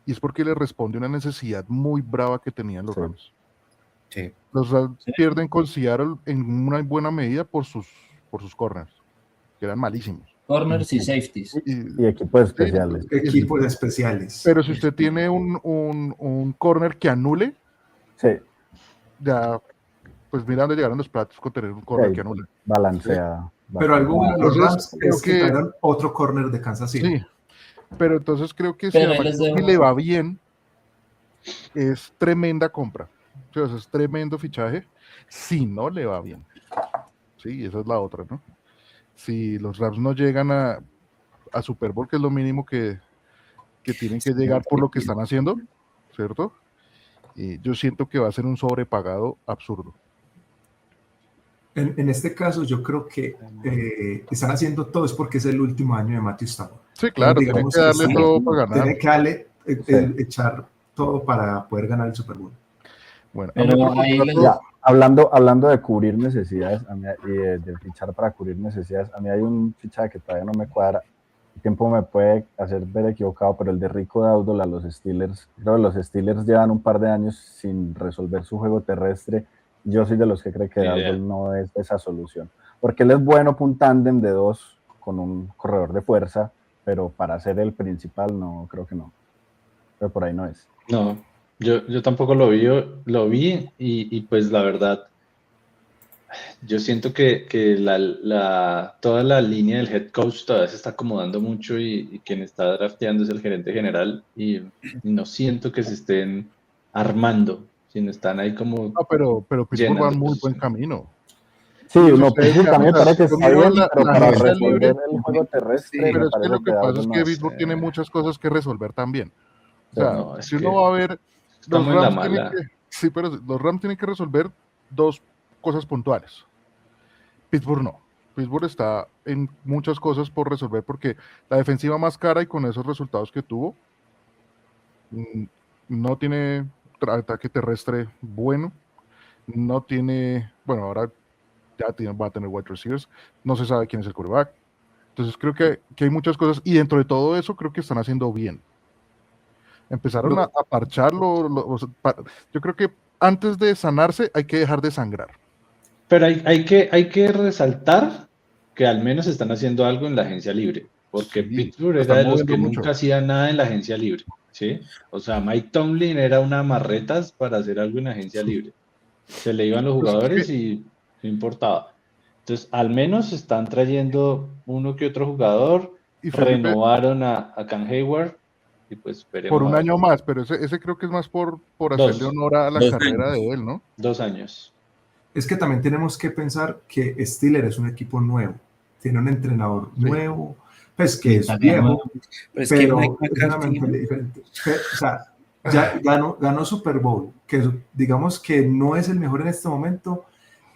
y es porque le responde una necesidad muy brava que tenían los Rams. Sí. Los Rams pierden con Seattle en una buena medida por sus corners, que eran malísimos. Corners y safeties. Y equipos especiales. Equipos especiales. Pero si usted tiene un corner que anule, sí, ya, pues mira dónde llegaron los platos con tener un corner que anule. Balancea. Pero algo bueno de los Rams es que trajeron otro corner de Kansas City. Sí, pero entonces creo que si a McDuffie le va bien, es tremenda compra. O sea, es tremendo fichaje. Si no le va bien. Sí, esa es la otra, ¿no? Si los Rams no llegan a Super Bowl, que es lo mínimo que tienen que llegar por lo que están haciendo, ¿cierto? Y yo siento que va a ser un sobrepagado absurdo. En este caso, yo creo que están haciendo todo es porque es el último año de Matthew Stafford. Sí, claro, tienen que darle todo para ganar. Tiene que darle echar todo para poder ganar el Super Bowl. Bueno, Pero ahí ya, hablando de cubrir necesidades y de fichar para cubrir necesidades, a mí hay un fichaje que todavía no me cuadra. El tiempo me puede hacer ver equivocado, pero el de Rico Dowdle a los Steelers, creo que los Steelers llevan un par de años sin resolver su juego terrestre. Yo soy de los que cree que Dowdle no es esa solución, porque él es bueno para un tándem de dos con un corredor de fuerza, pero para ser el principal no, creo que no. Pero por ahí no es. No, yo tampoco lo vi y pues la verdad, yo siento que toda la línea del head coach todavía se está acomodando mucho y quien está drafteando es el gerente general y no siento que se estén armando, sino están ahí como No, pero Pittsburgh va en muy buen posiciones. camino. Sí, Pues no, ustedes Pittsburgh también o sea, parece que yo está miro bien, la pero para agencia resolver libre, el juego terrestre, pero me es que parece lo que pasa Dowdle es no que es. Pittsburgh tiene muchas cosas que resolver también. O sea, No, es si que uno va a ver, los estamos en la Rams tienen mala. sí, pero los Rams tienen que resolver dos cosas puntuales. Pittsburgh no. Pittsburgh está en muchas cosas por resolver porque la defensiva más cara y con esos resultados que tuvo, no tiene ataque terrestre bueno, no tiene, bueno, ahora va a tener wide receivers, no se sabe quién es el quarterback. Entonces creo que hay muchas cosas y dentro de todo eso creo que están haciendo bien. Empezaron a parcharlo. Yo creo que antes de sanarse hay que dejar de sangrar. Pero hay que resaltar que al menos están haciendo algo en la agencia libre, porque Sí, Pittsburgh están era de los moviendo que mucho. nunca hacía nada en la agencia libre, ¿sí? O sea, Mike Tomlin era una marretas para hacer algo en la agencia libre. Se le iban los Pues es jugadores que- y no importaba. Entonces, al menos están trayendo uno que otro jugador, y Felipe renovaron a Cam Hayward y pues por esperemos un a ver. año más, pero ese creo que es más por hacerle 2 honor a la 2 carrera años. de él, ¿no? 2 años. Es que también tenemos que pensar que Steelers es un equipo nuevo, tiene un entrenador nuevo, pues que es viejo, Pero es que pero Mike es una McCarthy, mentalidad diferente. O sea, ya ganó Super Bowl, que digamos que no es el mejor en este momento,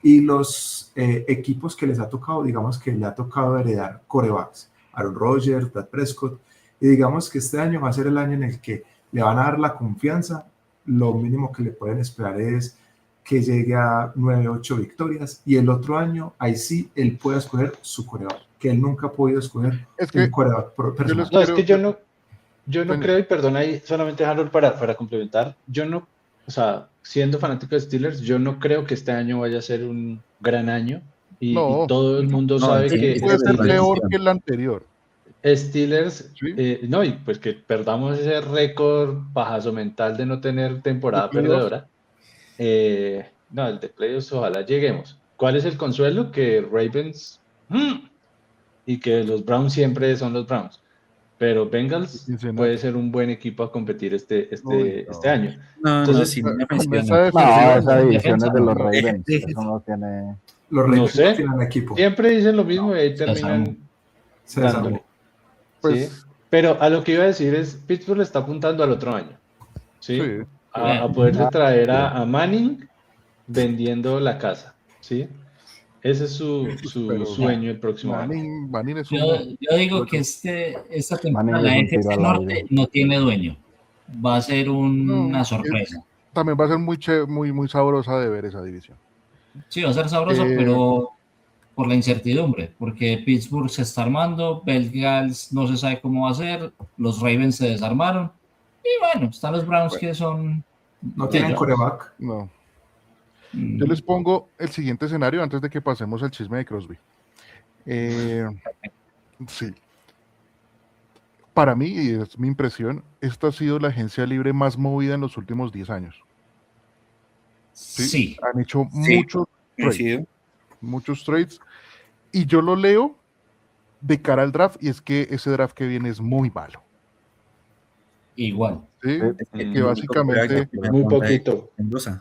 y los equipos que les ha tocado, digamos que le ha tocado heredar quarterbacks, Aaron Rodgers, Dak Prescott, y digamos que este año va a ser el año en el que le van a dar la confianza. Lo mínimo que le pueden esperar es que llegue a 9-8 victorias, y el otro año, ahí sí, él puede escoger su quarterback, que él nunca ha podido escoger Es que un quarterback personal. No, es que yo no Bueno, creo, y perdona ahí solamente Harold para complementar, yo no, o sea, siendo fanático de Steelers, yo no creo que este año vaya a ser un gran año y no, todo el mundo sabe que puede ser Steelers, peor que el anterior. Steelers, ¿Sí? no, y pues que perdamos ese récord bajazo mental de no tener temporada De playoff. perdedora. No, el de playoffs ojalá lleguemos. ¿Cuál es el consuelo? Que Ravens y que los Browns siempre son los Browns. Pero Bengals Cincinnati. puede ser un buen equipo a competir este año. no, Entonces, sí me Con menciona. esa No, defensiva, esa división es de los no. Ravens, eso no tiene. Los no Ravens no sé, tienen equipo. siempre dicen lo mismo y ahí terminan Se desarmó. dándole. Pues, ¿sí? Pero a lo que iba a decir es, Pittsburgh le está apuntando al otro año, ¿sí? sí. A poderse traer a Manning vendiendo la casa, ¿sí? Ese es su Pero sueño el próximo año. Manning es Yo digo que esta temporada Manning la es un tiro NFC al Norte aire. no tiene dueño. Va a ser una No, sorpresa. también va a ser muy sabrosa de ver esa división. Sí, va a ser sabroso, pero por la incertidumbre, porque Pittsburgh se está armando, Bengals no se sabe cómo va a ser, los Ravens se desarmaron, y bueno, están los Browns que son... No tienen quarterback. No. Yo les pongo el siguiente escenario antes de que pasemos al chisme de Crosby. Sí. Para mí, y es mi impresión, esta ha sido la agencia libre más movida en los últimos 10 años. Sí. Han hecho Sí, muchos trades. Y yo lo leo de cara al draft, y es que ese draft que viene es muy malo. Igual. ¿Sí? Mm. Que básicamente Muy poquito.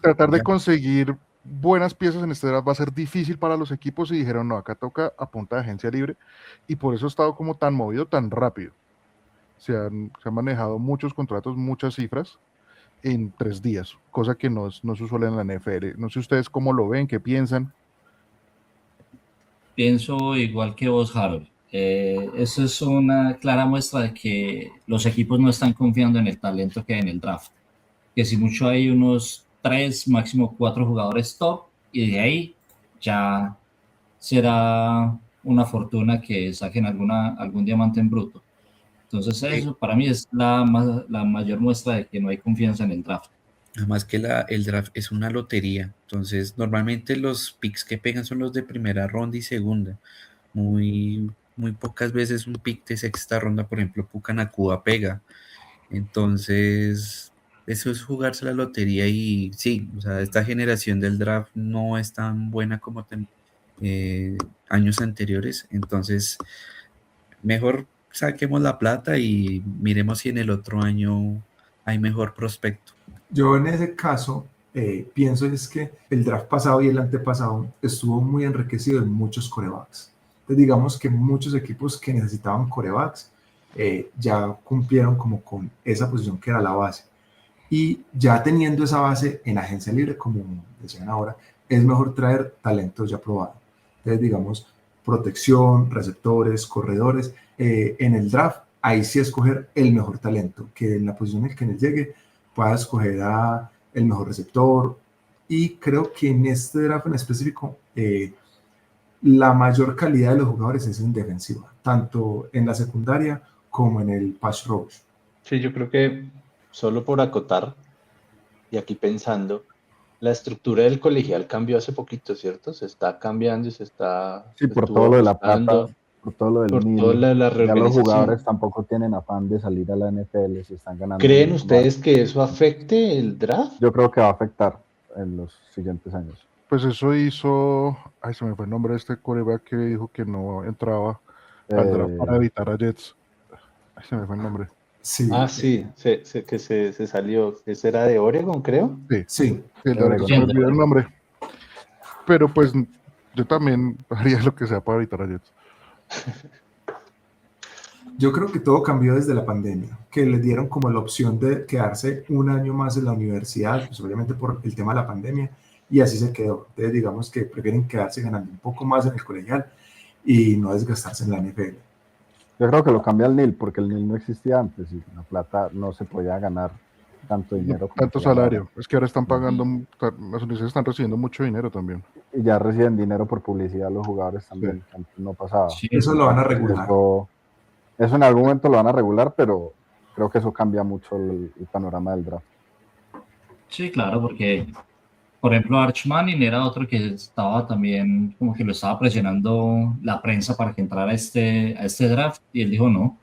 tratar de conseguir buenas piezas en este draft va a ser difícil para los equipos y dijeron, no, acá toca a punta de agencia libre, y por eso ha estado como tan movido, tan rápido. Se han manejado muchos contratos, muchas cifras en 3 días, cosa que no es usual en la NFL. No sé ustedes cómo lo ven, qué piensan. Pienso igual que vos, Harold. Eso es una clara muestra de que los equipos no están confiando en el talento que hay en el draft. Que si mucho hay unos 3, máximo 4 jugadores top, y de ahí ya será una fortuna que saquen algún diamante en bruto. Entonces eso para mí es la mayor muestra de que no hay confianza en el draft. Además que el draft es una lotería, entonces normalmente los picks que pegan son los de primera ronda y segunda. Muy pocas veces un pick de sexta ronda, por ejemplo, Pucanacua pega. Entonces, eso es jugarse la lotería y sí, o sea, esta generación del draft no es tan buena como años anteriores. Entonces, mejor saquemos la plata y miremos si en el otro año hay mejor prospecto. Yo en ese caso pienso es que el draft pasado y el antepasado estuvo muy enriquecido en muchos corebacks. Entonces digamos que muchos equipos que necesitaban corebacks ya cumplieron como con esa posición que era la base. Y ya teniendo esa base en agencia libre, como decían ahora, es mejor traer talentos ya probados. Entonces digamos protección, receptores, corredores. En el draft, ahí sí escoger el mejor talento, que en la posición en que él llegue pueda escoger a el mejor receptor. Y creo que en este draft en específico, la mayor calidad de los jugadores es en defensiva, tanto en la secundaria como en el pass rush. Sí, yo creo que solo por acotar, y aquí pensando, la estructura del colegial cambió hace poquito, ¿cierto? Se está cambiando y se está... Sí, por todo lo de la plata, por todo lo del por NIL. toda la Ya los reorganización. jugadores tampoco tienen afán de salir a la NFL, si están ganando. ¿Creen ustedes que eso afecte el draft? Yo creo que va a afectar en los siguientes años. Pues eso hizo, se me fue el nombre de este quarterback que dijo que no entraba al draft para evitar a Jets. Se me fue el nombre. Sí. Sí, que se salió. ¿Ese era de Oregon, creo? Sí. Se me olvidó el nombre. Pero pues yo también haría lo que sea para evitar a Jets. Yo creo que todo cambió desde la pandemia, que les dieron como la opción de quedarse un año más en la universidad, pues obviamente por el tema de la pandemia, y así se quedó. Entonces digamos que prefieren quedarse ganando un poco más en el colegial y no desgastarse en la NFL. Yo creo que lo cambia el NIL, porque el NIL no existía antes y la plata no se podía ganar tanto dinero. Tanto salario. Es que ahora están pagando, las universidades están recibiendo mucho dinero también. Y ya reciben dinero por publicidad los jugadores también, que antes no pasaba. Sí, eso lo van a regular. Eso en algún momento lo van a regular, pero creo que eso cambia mucho el panorama del draft. Sí, claro, porque, por ejemplo, Arch Manning era otro que estaba también, como que lo estaba presionando la prensa para que entrara a este draft, y él dijo, no,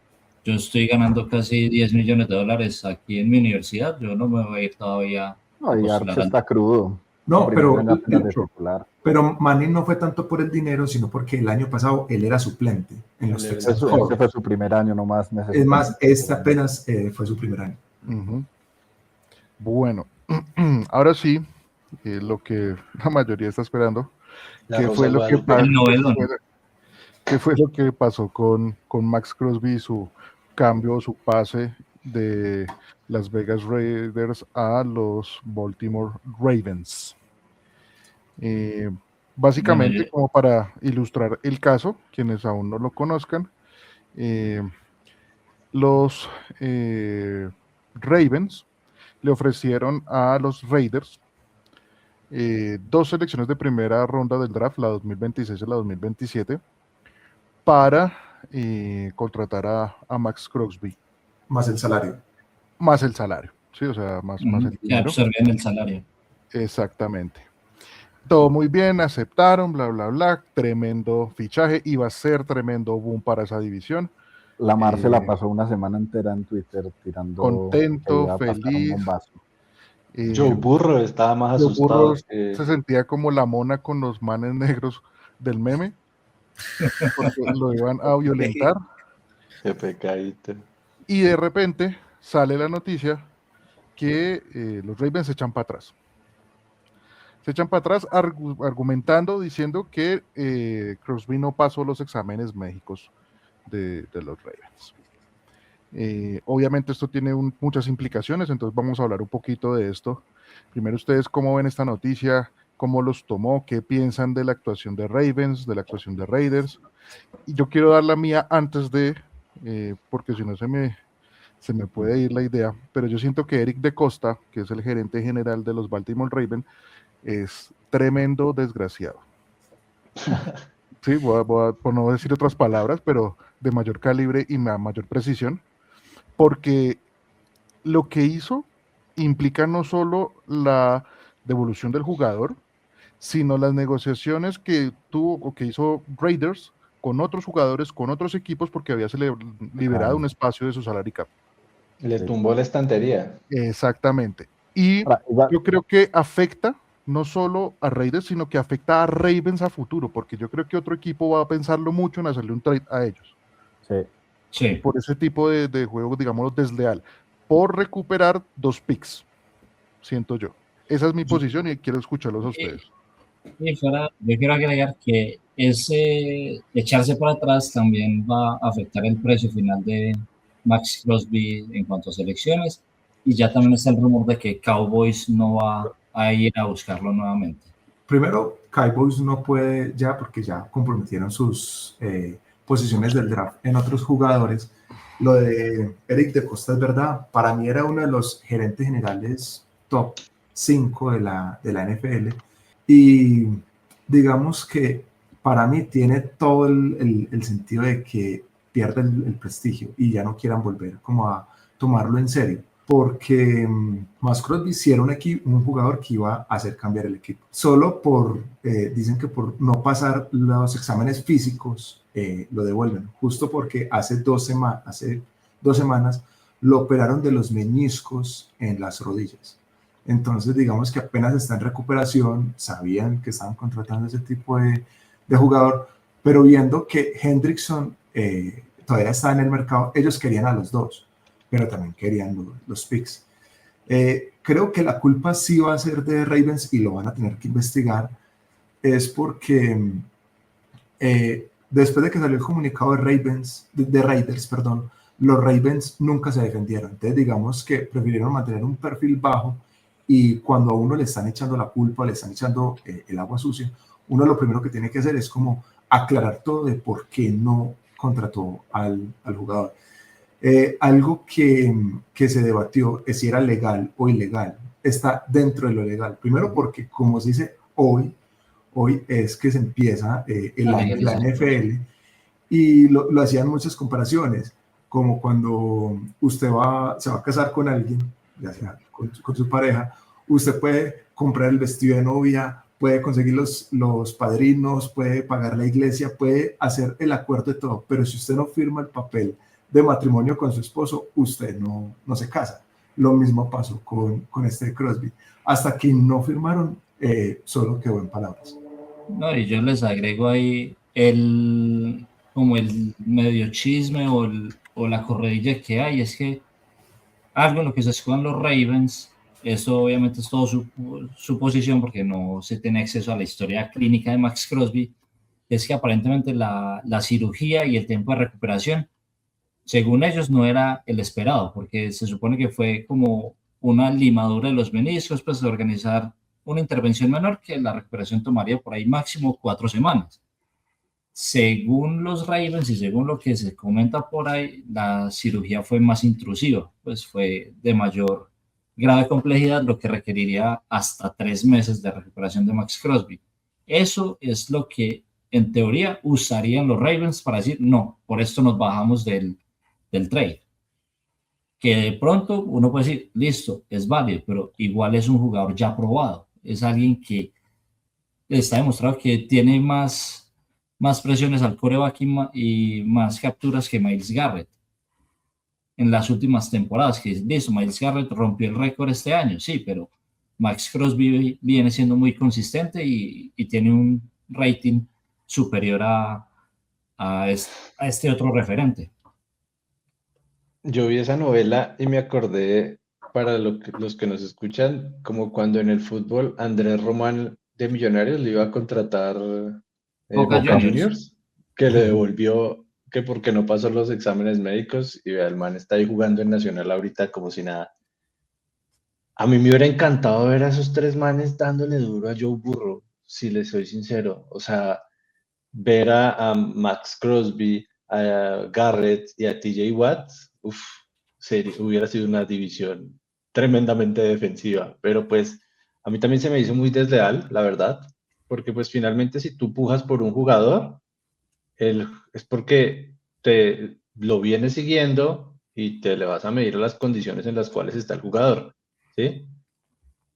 yo estoy ganando casi $10 millones aquí en mi universidad, yo no me voy a ir todavía. No, y Arch está crudo. No, pero Manning no fue tanto por el dinero, sino porque el año pasado él era suplente en los Texans. Ese fue su primer año nomás. Es más, este apenas fue su primer año. Bueno, ahora sí, lo que la mayoría está esperando, ¿qué fue lo que pasó con Max Crosby y su cambio, su pase de Las Vegas Raiders a los Baltimore Ravens? Básicamente, como para ilustrar el caso, quienes aún no lo conozcan, los Ravens le ofrecieron a los Raiders 2 selecciones de primera ronda del draft, la 2026 y la 2027, para contratar a Max Crosby. Más el salario. Más el salario, sí, o sea, más el dinero. Que absorben el salario. Exactamente. Todo muy bien, aceptaron, bla, bla, bla, tremendo fichaje, iba a ser tremendo boom para esa división. Lamar se la pasó una semana entera en Twitter tirando... Contento, feliz. Joe Burrow estaba más asustado. Se sentía como la mona con los manes negros del meme, porque lo iban a violentar. Qué pecadito. Y de repente sale la noticia que los Ravens se echan para atrás. Se echan para atrás argumentando, diciendo que Crosby no pasó los exámenes médicos de los Ravens. Obviamente esto tiene muchas implicaciones, entonces vamos a hablar un poquito de esto. Primero, ustedes cómo ven esta noticia, cómo los tomó, qué piensan de la actuación de Ravens, de la actuación de Raiders. Y yo quiero dar la mía antes de, porque si no se me puede ir la idea, pero yo siento que Eric de Costa, que es el gerente general de los Baltimore Ravens, es tremendo desgraciado. Sí, por no decir otras palabras, pero de mayor calibre y mayor precisión, porque lo que hizo implica no solo la devolución del jugador, sino las negociaciones que tuvo o que hizo Raiders con otros jugadores, con otros equipos, porque había liberado un espacio de su salary cap. Le tumbó la estantería. Exactamente. Y yo creo que afecta no solo a Raiders, sino que afecta a Ravens a futuro, porque yo creo que otro equipo va a pensarlo mucho en hacerle un trade a ellos. Sí. Por ese tipo de juego, digámoslo, desleal. Por recuperar 2 picks, siento yo. Esa es mi posición y quiero escucharlos a ustedes. Y yo quiero agregar que ese echarse para atrás también va a afectar el precio final de Max Crosby en cuanto a selecciones, y ya también está el rumor de que Cowboys no va a ir a buscarlo nuevamente. Primero, Cowboys no puede ya porque ya comprometieron sus posiciones del draft en otros jugadores. Lo de Eric de Costa es verdad, para mí era uno de los gerentes generales top 5 de la NFL, y digamos que para mí tiene todo el sentido de que pierde el prestigio y ya no quieran volver como a tomarlo en serio, porque Max Crosby sí era un jugador que iba a hacer cambiar el equipo. Solo dicen que por no pasar los exámenes físicos lo devuelven, justo porque hace 2 semanas lo operaron de los meniscos en las rodillas. Entonces, digamos que apenas está en recuperación, sabían que estaban contratando ese tipo de jugador, pero viendo que Hendrickson todavía está en el mercado, ellos querían a los dos, pero también querían los picks. Creo que la culpa sí va a ser de Ravens y lo van a tener que investigar, es porque después de que salió el comunicado de Raiders, los Ravens nunca se defendieron. Entonces, digamos que prefirieron mantener un perfil bajo, y cuando a uno le están echando la culpa, le están echando el agua sucia, uno lo primero que tiene que hacer es como aclarar todo de por qué no contrató al jugador. Algo que se debatió es si era legal o ilegal. Está dentro de lo legal. Primero porque, como se dice hoy es que se empieza la NFL, y lo hacían muchas comparaciones, como cuando usted se va a casar con alguien, ya sea con su pareja, usted puede comprar el vestido de novia, puede conseguir los padrinos, puede pagar la iglesia, puede hacer el acuerdo de todo, pero si usted no firma el papel de matrimonio con su esposo, usted no se casa. Lo mismo pasó con este Crosby. Hasta que no firmaron, solo quedó en palabras. No, y yo les agrego ahí como el medio chisme o la corredilla que hay, es que algo en lo que se escudan los Ravens, eso obviamente es todo su posición porque no se tiene acceso a la historia clínica de Max Crosby, es que aparentemente la cirugía y el tiempo de recuperación, según ellos, no era el esperado, porque se supone que fue como una limadura de los meniscos, pues de organizar una intervención menor, que la recuperación tomaría por ahí máximo 4 semanas. Según los Ravens y según lo que se comenta por ahí, la cirugía fue más intrusiva, pues fue de mayor grado de complejidad, lo que requeriría hasta 3 meses de recuperación de Max Crosby. Eso es lo que en teoría usarían los Ravens para decir, no, por esto nos bajamos del trade. Que de pronto uno puede decir, listo, es válido, pero igual es un jugador ya probado, es alguien que está demostrado que tiene más presiones al quarterback y más capturas que Myles Garrett en las últimas temporadas. Que listo, Myles Garrett rompió el récord este año, sí, pero Max Crosby viene siendo muy consistente y tiene un rating superior a este otro referente. Yo vi esa novela y me acordé, para los que nos escuchan, como cuando en el fútbol Andrés Román de Millonarios le iba a contratar Boca Juniors, que le devolvió que porque no pasó los exámenes médicos, y el man está ahí jugando en Nacional ahorita como si nada. A mí me hubiera encantado ver a esos 3 manes dándole duro a Joe Burrow, si les soy sincero. O sea, ver a Max Crosby, a Garrett y a TJ Watt, hubiera sido una división tremendamente defensiva. Pero pues a mí también se me hizo muy desleal, la verdad, porque pues finalmente si tú pujas por un jugador, es porque te lo vienes siguiendo y te le vas a medir las condiciones en las cuales está el jugador, ¿sí?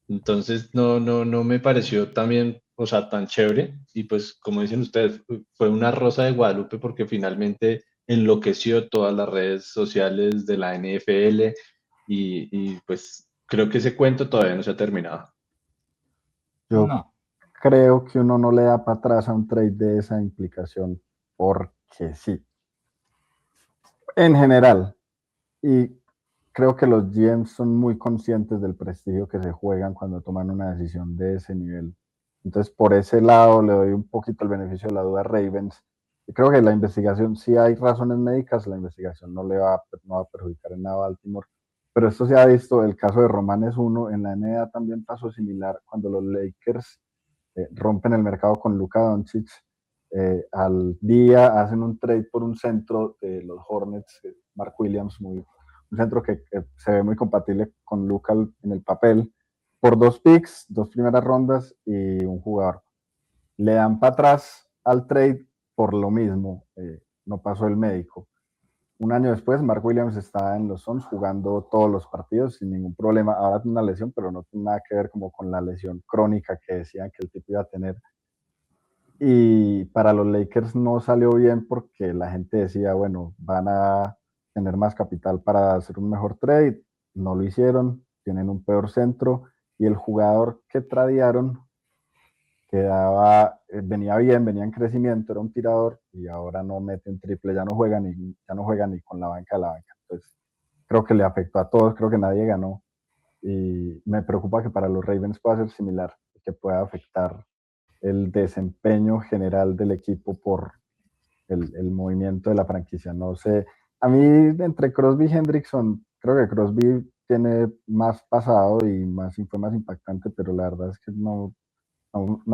Entonces no me pareció también, o sea, tan chévere. Y pues, como dicen ustedes, fue una rosa de Guadalupe porque finalmente enloqueció todas las redes sociales de la NFL y pues creo que ese cuento todavía no se ha terminado. Yo No. creo que uno no le da para atrás a un trade de esa implicación, porque sí. En general. Y creo que los GMs son muy conscientes del prestigio que se juegan cuando toman una decisión de ese nivel. Entonces, por ese lado, le doy un poquito el beneficio de la duda a Ravens. Y creo que la investigación, si hay razones médicas, la investigación no va a perjudicar en nada a Baltimore. Pero esto se ha visto, el caso de Román es uno, en la NBA también pasó similar cuando los Lakers rompen el mercado con Luka Doncic. Al día hacen un trade por un centro de los Hornets, Mark Williams, un centro que se ve muy compatible con Luka en el papel, por 2 picks, 2 primeras rondas y un jugador. Le dan para atrás al trade por lo mismo, no pasó el médico. Un año después, Mark Williams está en los Suns jugando todos los partidos sin ningún problema. Ahora tiene una lesión, pero no tiene nada que ver como con la lesión crónica que decían que el tipo iba a tener. Y para los Lakers no salió bien porque la gente decía, bueno, van a tener más capital para hacer un mejor trade. No lo hicieron, tienen un peor centro y el jugador que tradearon venía bien, venía en crecimiento, era un tirador y ahora no mete un triple, ya no juega ni con la banca de la banca. Entonces, creo que le afectó a todos, creo que nadie ganó y me preocupa que para los Ravens pueda ser similar, que pueda afectar el desempeño general del equipo por el movimiento de la franquicia. No sé, a mí entre Crosby y Hendrickson, creo que Crosby tiene más pasado y fue más impactante, pero la verdad es que no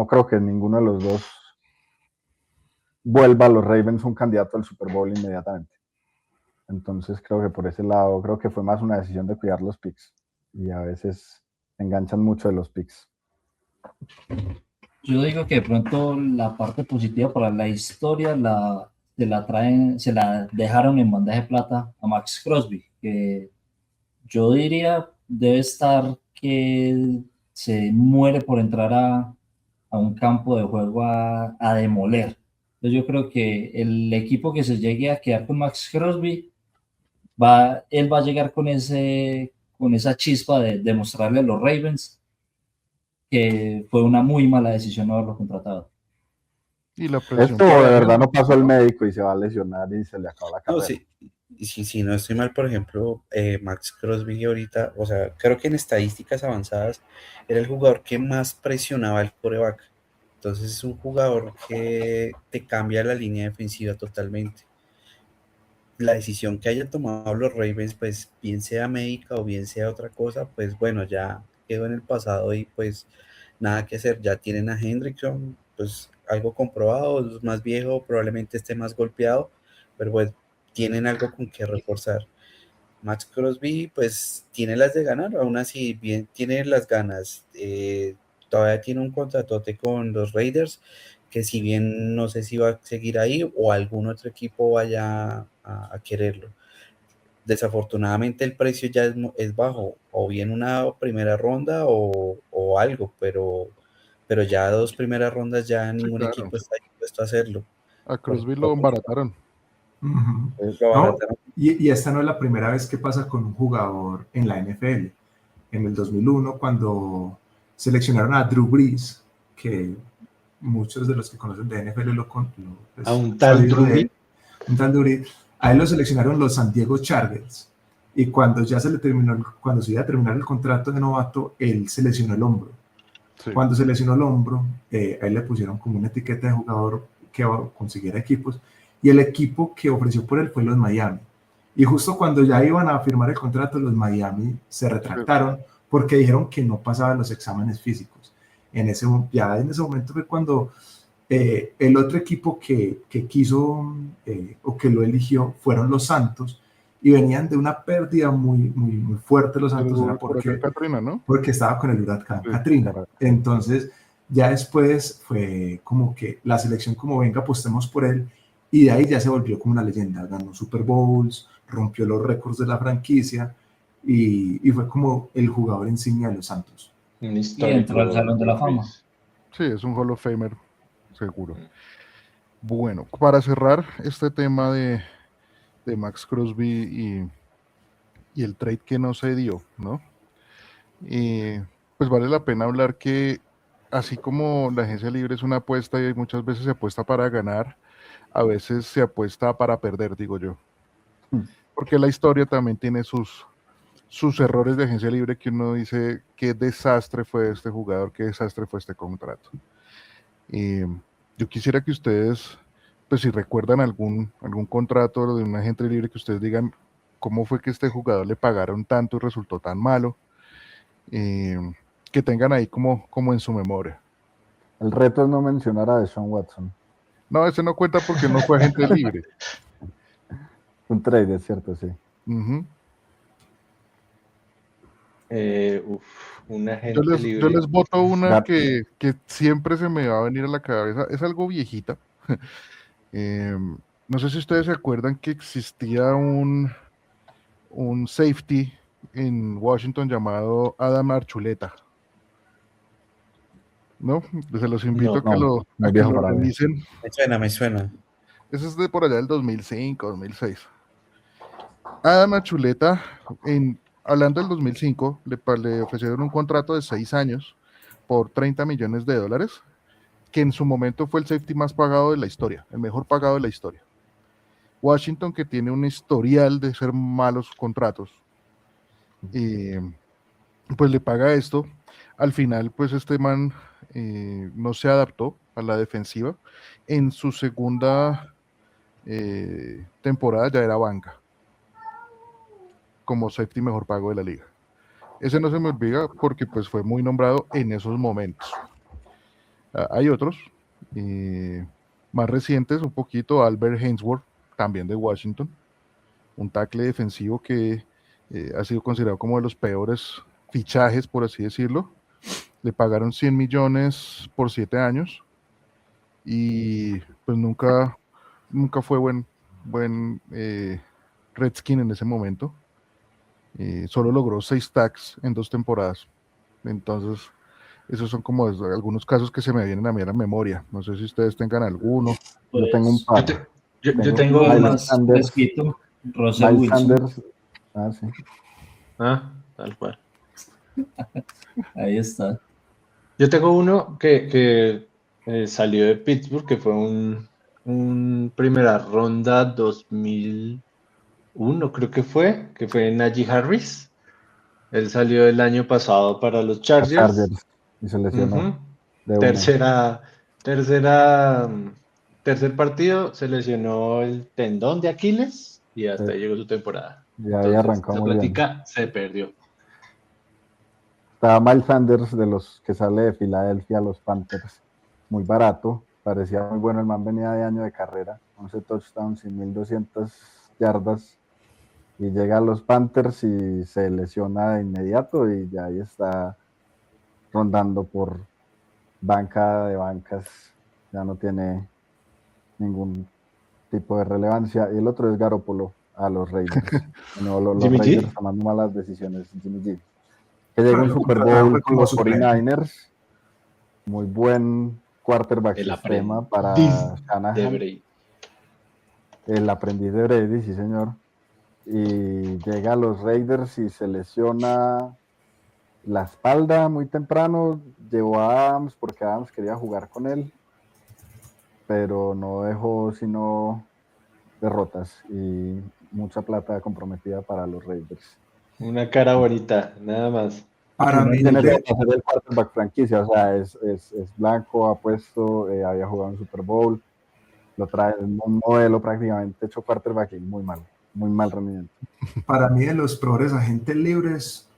creo que ninguno de los dos vuelva a los Ravens un candidato al Super Bowl inmediatamente. Entonces creo que por ese lado, creo que fue más una decisión de cuidar los picks y a veces enganchan mucho de los picks. Yo digo que de pronto la parte positiva para la historia se la dejaron en bandeja de plata a Max Crosby, que yo diría debe estar que se muere por entrar a un campo de juego a demoler. Entonces yo creo que el equipo que se llegue a quedar con Max Crosby, él va a llegar con esa chispa de demostrarle a los Ravens que fue una muy mala decisión no haberlo contratado. Y la presión esto de verdad no pasó el médico y se va a lesionar y se le acabó la carrera. No, sí. Si no estoy mal, por ejemplo, Max Crosby ahorita, o sea, creo que en estadísticas avanzadas era el jugador que más presionaba al quarterback. Entonces es un jugador que te cambia la línea defensiva totalmente. La decisión que hayan tomado los Ravens, pues bien sea médica o bien sea otra cosa, pues bueno, ya quedó en el pasado y pues nada que hacer. Ya tienen a Hendrickson, pues algo comprobado, es más viejo, probablemente esté más golpeado, pero pues tienen algo con que reforzar. Max Crosby, pues tiene las de ganar, aún así, bien tiene las ganas. Todavía tiene un contratote con los Raiders, que si bien no sé si va a seguir ahí o algún otro equipo vaya a quererlo. Desafortunadamente el precio ya es bajo, o bien una primera ronda o algo, pero ya 2 primeras rondas ya ningún equipo está dispuesto a hacerlo. A Crosby lo embarataron. No, y esta no es la primera vez que pasa con un jugador en la NFL. En el 2001, cuando seleccionaron a Drew Brees, que muchos de los que conocen de NFL a un tal Drew Brees. A él lo seleccionaron los San Diego Chargers. Y cuando ya cuando se iba a terminar el contrato de novato, él se lesionó el hombro. Sí. Cuando se lesionó el hombro, a él le pusieron como una etiqueta de jugador que consiguiera equipos. Y el equipo que ofreció por él fue los Miami. Y justo cuando ya iban a firmar el contrato, los Miami se retractaron porque dijeron que no pasaba los exámenes físicos. Ya en ese momento fue cuando el otro equipo que quiso o que lo eligió fueron los Santos, y venían de una pérdida muy fuerte los Santos, era porque Katrina, ¿no? Porque estaba con el huracán Katrina. Entonces, ya después fue como que la selección, como venga, apostemos por él, y de ahí ya se volvió como una leyenda. Ganó Super Bowls, rompió los récords de la franquicia, y fue como el jugador insignia de los Santos. Y entró al Salón de la Fama. Sí, es un Hall of Famer, seguro. Bueno, para cerrar este tema de Max Crosby y el trade que no se dio, ¿no? Pues vale la pena hablar que así como la agencia libre es una apuesta y muchas veces se apuesta para ganar, a veces se apuesta para perder, digo yo. Porque la historia también tiene sus errores de agencia libre, que uno dice qué desastre fue este jugador, qué desastre fue este contrato. Yo quisiera que ustedes, pues si recuerdan algún contrato de un agente libre, que ustedes digan cómo fue que este jugador le pagaron tanto y resultó tan malo, que tengan ahí como en su memoria. El reto es no mencionar a Deshaun Watson. No, ese no cuenta porque no fue agente libre. Un trade, es cierto, sí. Un agente libre. Yo les boto una que siempre se me va a venir a la cabeza. Es algo viejita. No sé si ustedes se acuerdan que existía un safety en Washington llamado Adam Archuleta. ¿No? Se los invito a que lo revisen. Me suena. Eso es de por allá del 2005, 2006. Adam Archuleta, hablando del 2005, le ofrecieron un contrato de 6 años por $30 millones, que en su momento fue el safety más pagado de la historia, el mejor pagado de la historia. Washington, que tiene un historial de ser malos contratos, pues le paga esto. Al final, pues este man no se adaptó a la defensiva. En su segunda temporada ya era banca, como safety mejor pago de la liga. Ese no se me olvida porque pues fue muy nombrado en esos momentos. Hay otros más recientes, un poquito. Albert Hainsworth, también de Washington, un tackle defensivo que ha sido considerado como de los peores fichajes, por así decirlo. Le pagaron $100 millones por 7 años y pues nunca fue buen Redskin en ese momento. Solo logró 6 sacks en 2 temporadas. Entonces, esos son como algunos casos que se me vienen a mí a la memoria. No sé si ustedes tengan alguno. Pues, yo tengo un par. Yo tengo más fresquito. Russell Wilson. Sí. Tal cual. Ahí está. Yo tengo uno que salió de Pittsburgh, que fue un primera ronda 2001, creo que fue Najee Harris. Él salió el año pasado para los Chargers. Y se lesionó. Tercer partido, se lesionó el tendón de Aquiles y hasta ahí llegó su temporada. Ya ahí arrancó muy bien. Se perdió. Estaba Miles Sanders, de los que sale de Filadelfia a los Panthers, muy barato, parecía muy bueno. El man venía de año de carrera, 11 touchdowns y 1200 yardas, y llega a los Panthers y se lesiona de inmediato, y ya ahí está rondando por banca de bancas, ya no tiene ningún tipo de relevancia. Y el otro es Garoppolo a los Raiders. Los Raiders tomando malas decisiones. Jimmy G, que llegó un Super Bowl con los 49ers, muy buen quarterback sistema para Shanahan, el aprendiz de Brady, sí señor, y llega a los Raiders y se lesiona la espalda muy temprano. Llevó a Adams porque Adams quería jugar con él, pero no dejó sino derrotas y mucha plata comprometida para los Raiders. Una cara bonita, nada más. Para mí tiene que hacer el quarterback franquicia, o sea, es blanco, apuesto, había jugado en Super Bowl, lo trae un modelo prácticamente hecho quarterback y muy mal rendimiento. Para mí, de los peores agentes libres,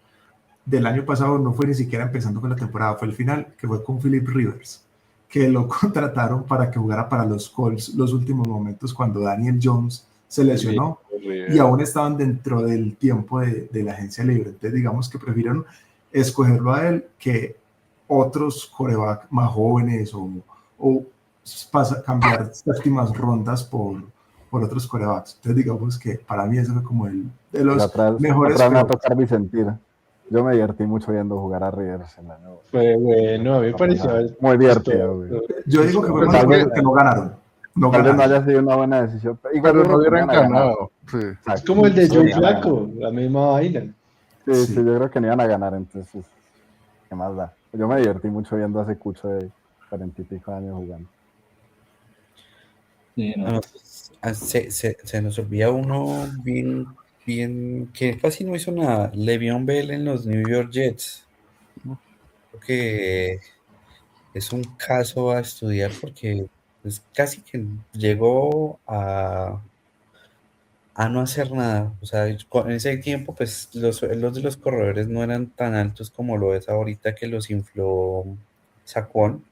del año pasado no fue ni siquiera empezando con la temporada, fue el final, que fue con Philip Rivers, que lo contrataron para que jugara para los Colts los últimos momentos cuando Daniel Jones se lesionó y aún estaban dentro del tiempo de la agencia libre. Entonces digamos que prefirieron escogerlo a él que otros quarterbacks más jóvenes o cambiar séptimas rondas por otros quarterbacks. Entonces digamos que para mí eso fue como el de los mejores. Atrás me va a tocar disentir. Yo me divertí mucho viendo jugar a Rivers en la nueva. Fue bueno, a mí me pareció muy divertido, güey. Yo digo que fue más bueno que no ganaron. Tal vez no haya sido una buena decisión. Pero no hubieran ganado. Sí. Es como el de Joe Flacco, la misma vaina. Sí, yo creo que no iban a ganar, entonces, ¿qué más da? Yo me divertí mucho viendo a ese cucho de 40 y pico años jugando. Sí, no. Se nos olvida uno bien, que casi no hizo nada, Le'Veon Bell en los New York Jets. Creo que es un caso a estudiar porque pues, casi que llegó a no hacer nada. O sea, en ese tiempo, pues los de los corredores no eran tan altos como lo es ahorita que los infló Saquon,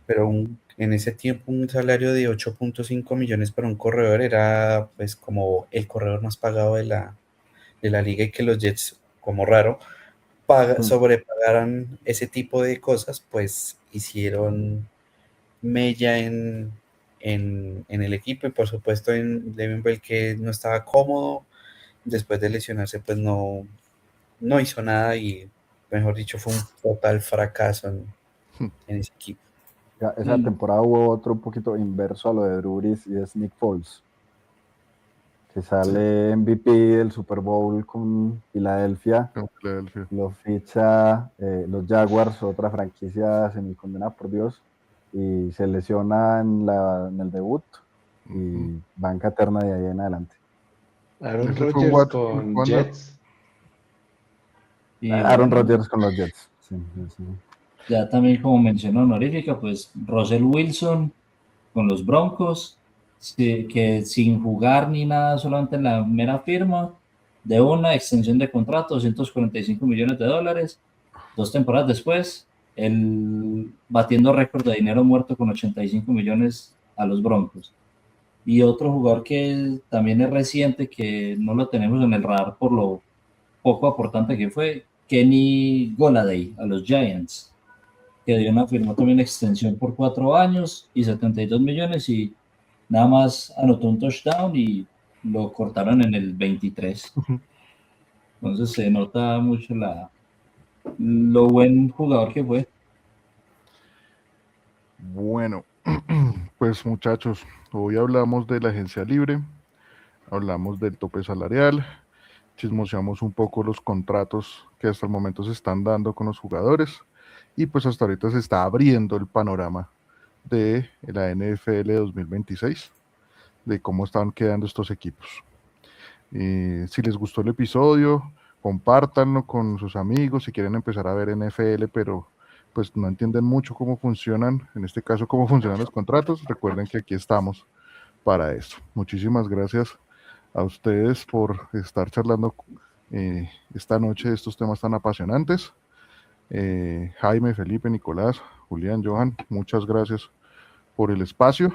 pero en ese tiempo un salario de 8.5 millones para un corredor era pues como el corredor más pagado de la liga y que los Jets, como raro, sobrepagaran ese tipo de cosas, pues hicieron mella en el equipo y por supuesto en Le'Veon Bell que no estaba cómodo, después de lesionarse pues no hizo nada y mejor dicho fue un total fracaso en ese equipo. Esa temporada hubo otro un poquito inverso a lo de Drew Brees y es Nick Foles, que sale MVP del Super Bowl con Filadelfia. Lo ficha los Jaguars, otra franquicia semicondenada por Dios, y se lesiona en el debut y banca eterna de ahí en adelante. Aaron Rodgers con Jets. Aaron Rodgers con los Jets. Sí. Ya también como mención honorífica, pues Russell Wilson con los Broncos, que sin jugar ni nada, solamente en la mera firma de una extensión de contrato, $245 millones, 2 temporadas después, él batiendo récord de dinero muerto con 85 millones a los Broncos. Y otro jugador que también es reciente, que no lo tenemos en el radar por lo poco aportante que fue, Kenny Golladay a los Giants, que dio una firma también extensión por 4 años y 72 millones y nada más anotó un touchdown y lo cortaron en el 23. Entonces se nota mucho lo buen jugador que fue. Bueno, pues muchachos, hoy hablamos de la agencia libre, hablamos del tope salarial, chismoseamos un poco los contratos que hasta el momento se están dando con los jugadores y pues hasta ahorita se está abriendo el panorama de la NFL 2026, de cómo están quedando estos equipos. Si les gustó el episodio, compártanlo con sus amigos si quieren empezar a ver NFL, pero pues no entienden mucho cómo funcionan, en este caso cómo funcionan los contratos. Recuerden que aquí estamos para eso. Muchísimas gracias a ustedes por estar charlando esta noche de estos temas tan apasionantes. Jaime, Felipe, Nicolás, Julián, Johan, muchas gracias por el espacio.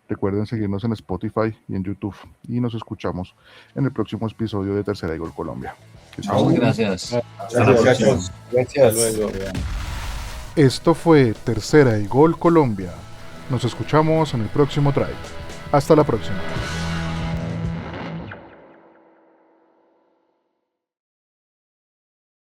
Recuerden seguirnos en Spotify y en YouTube y nos escuchamos en el próximo episodio de Tercera y Gol Colombia. Gracias. Gracias. Hasta luego. Esto fue Tercera y Gol Colombia. Nos escuchamos en el próximo drive. Hasta la próxima.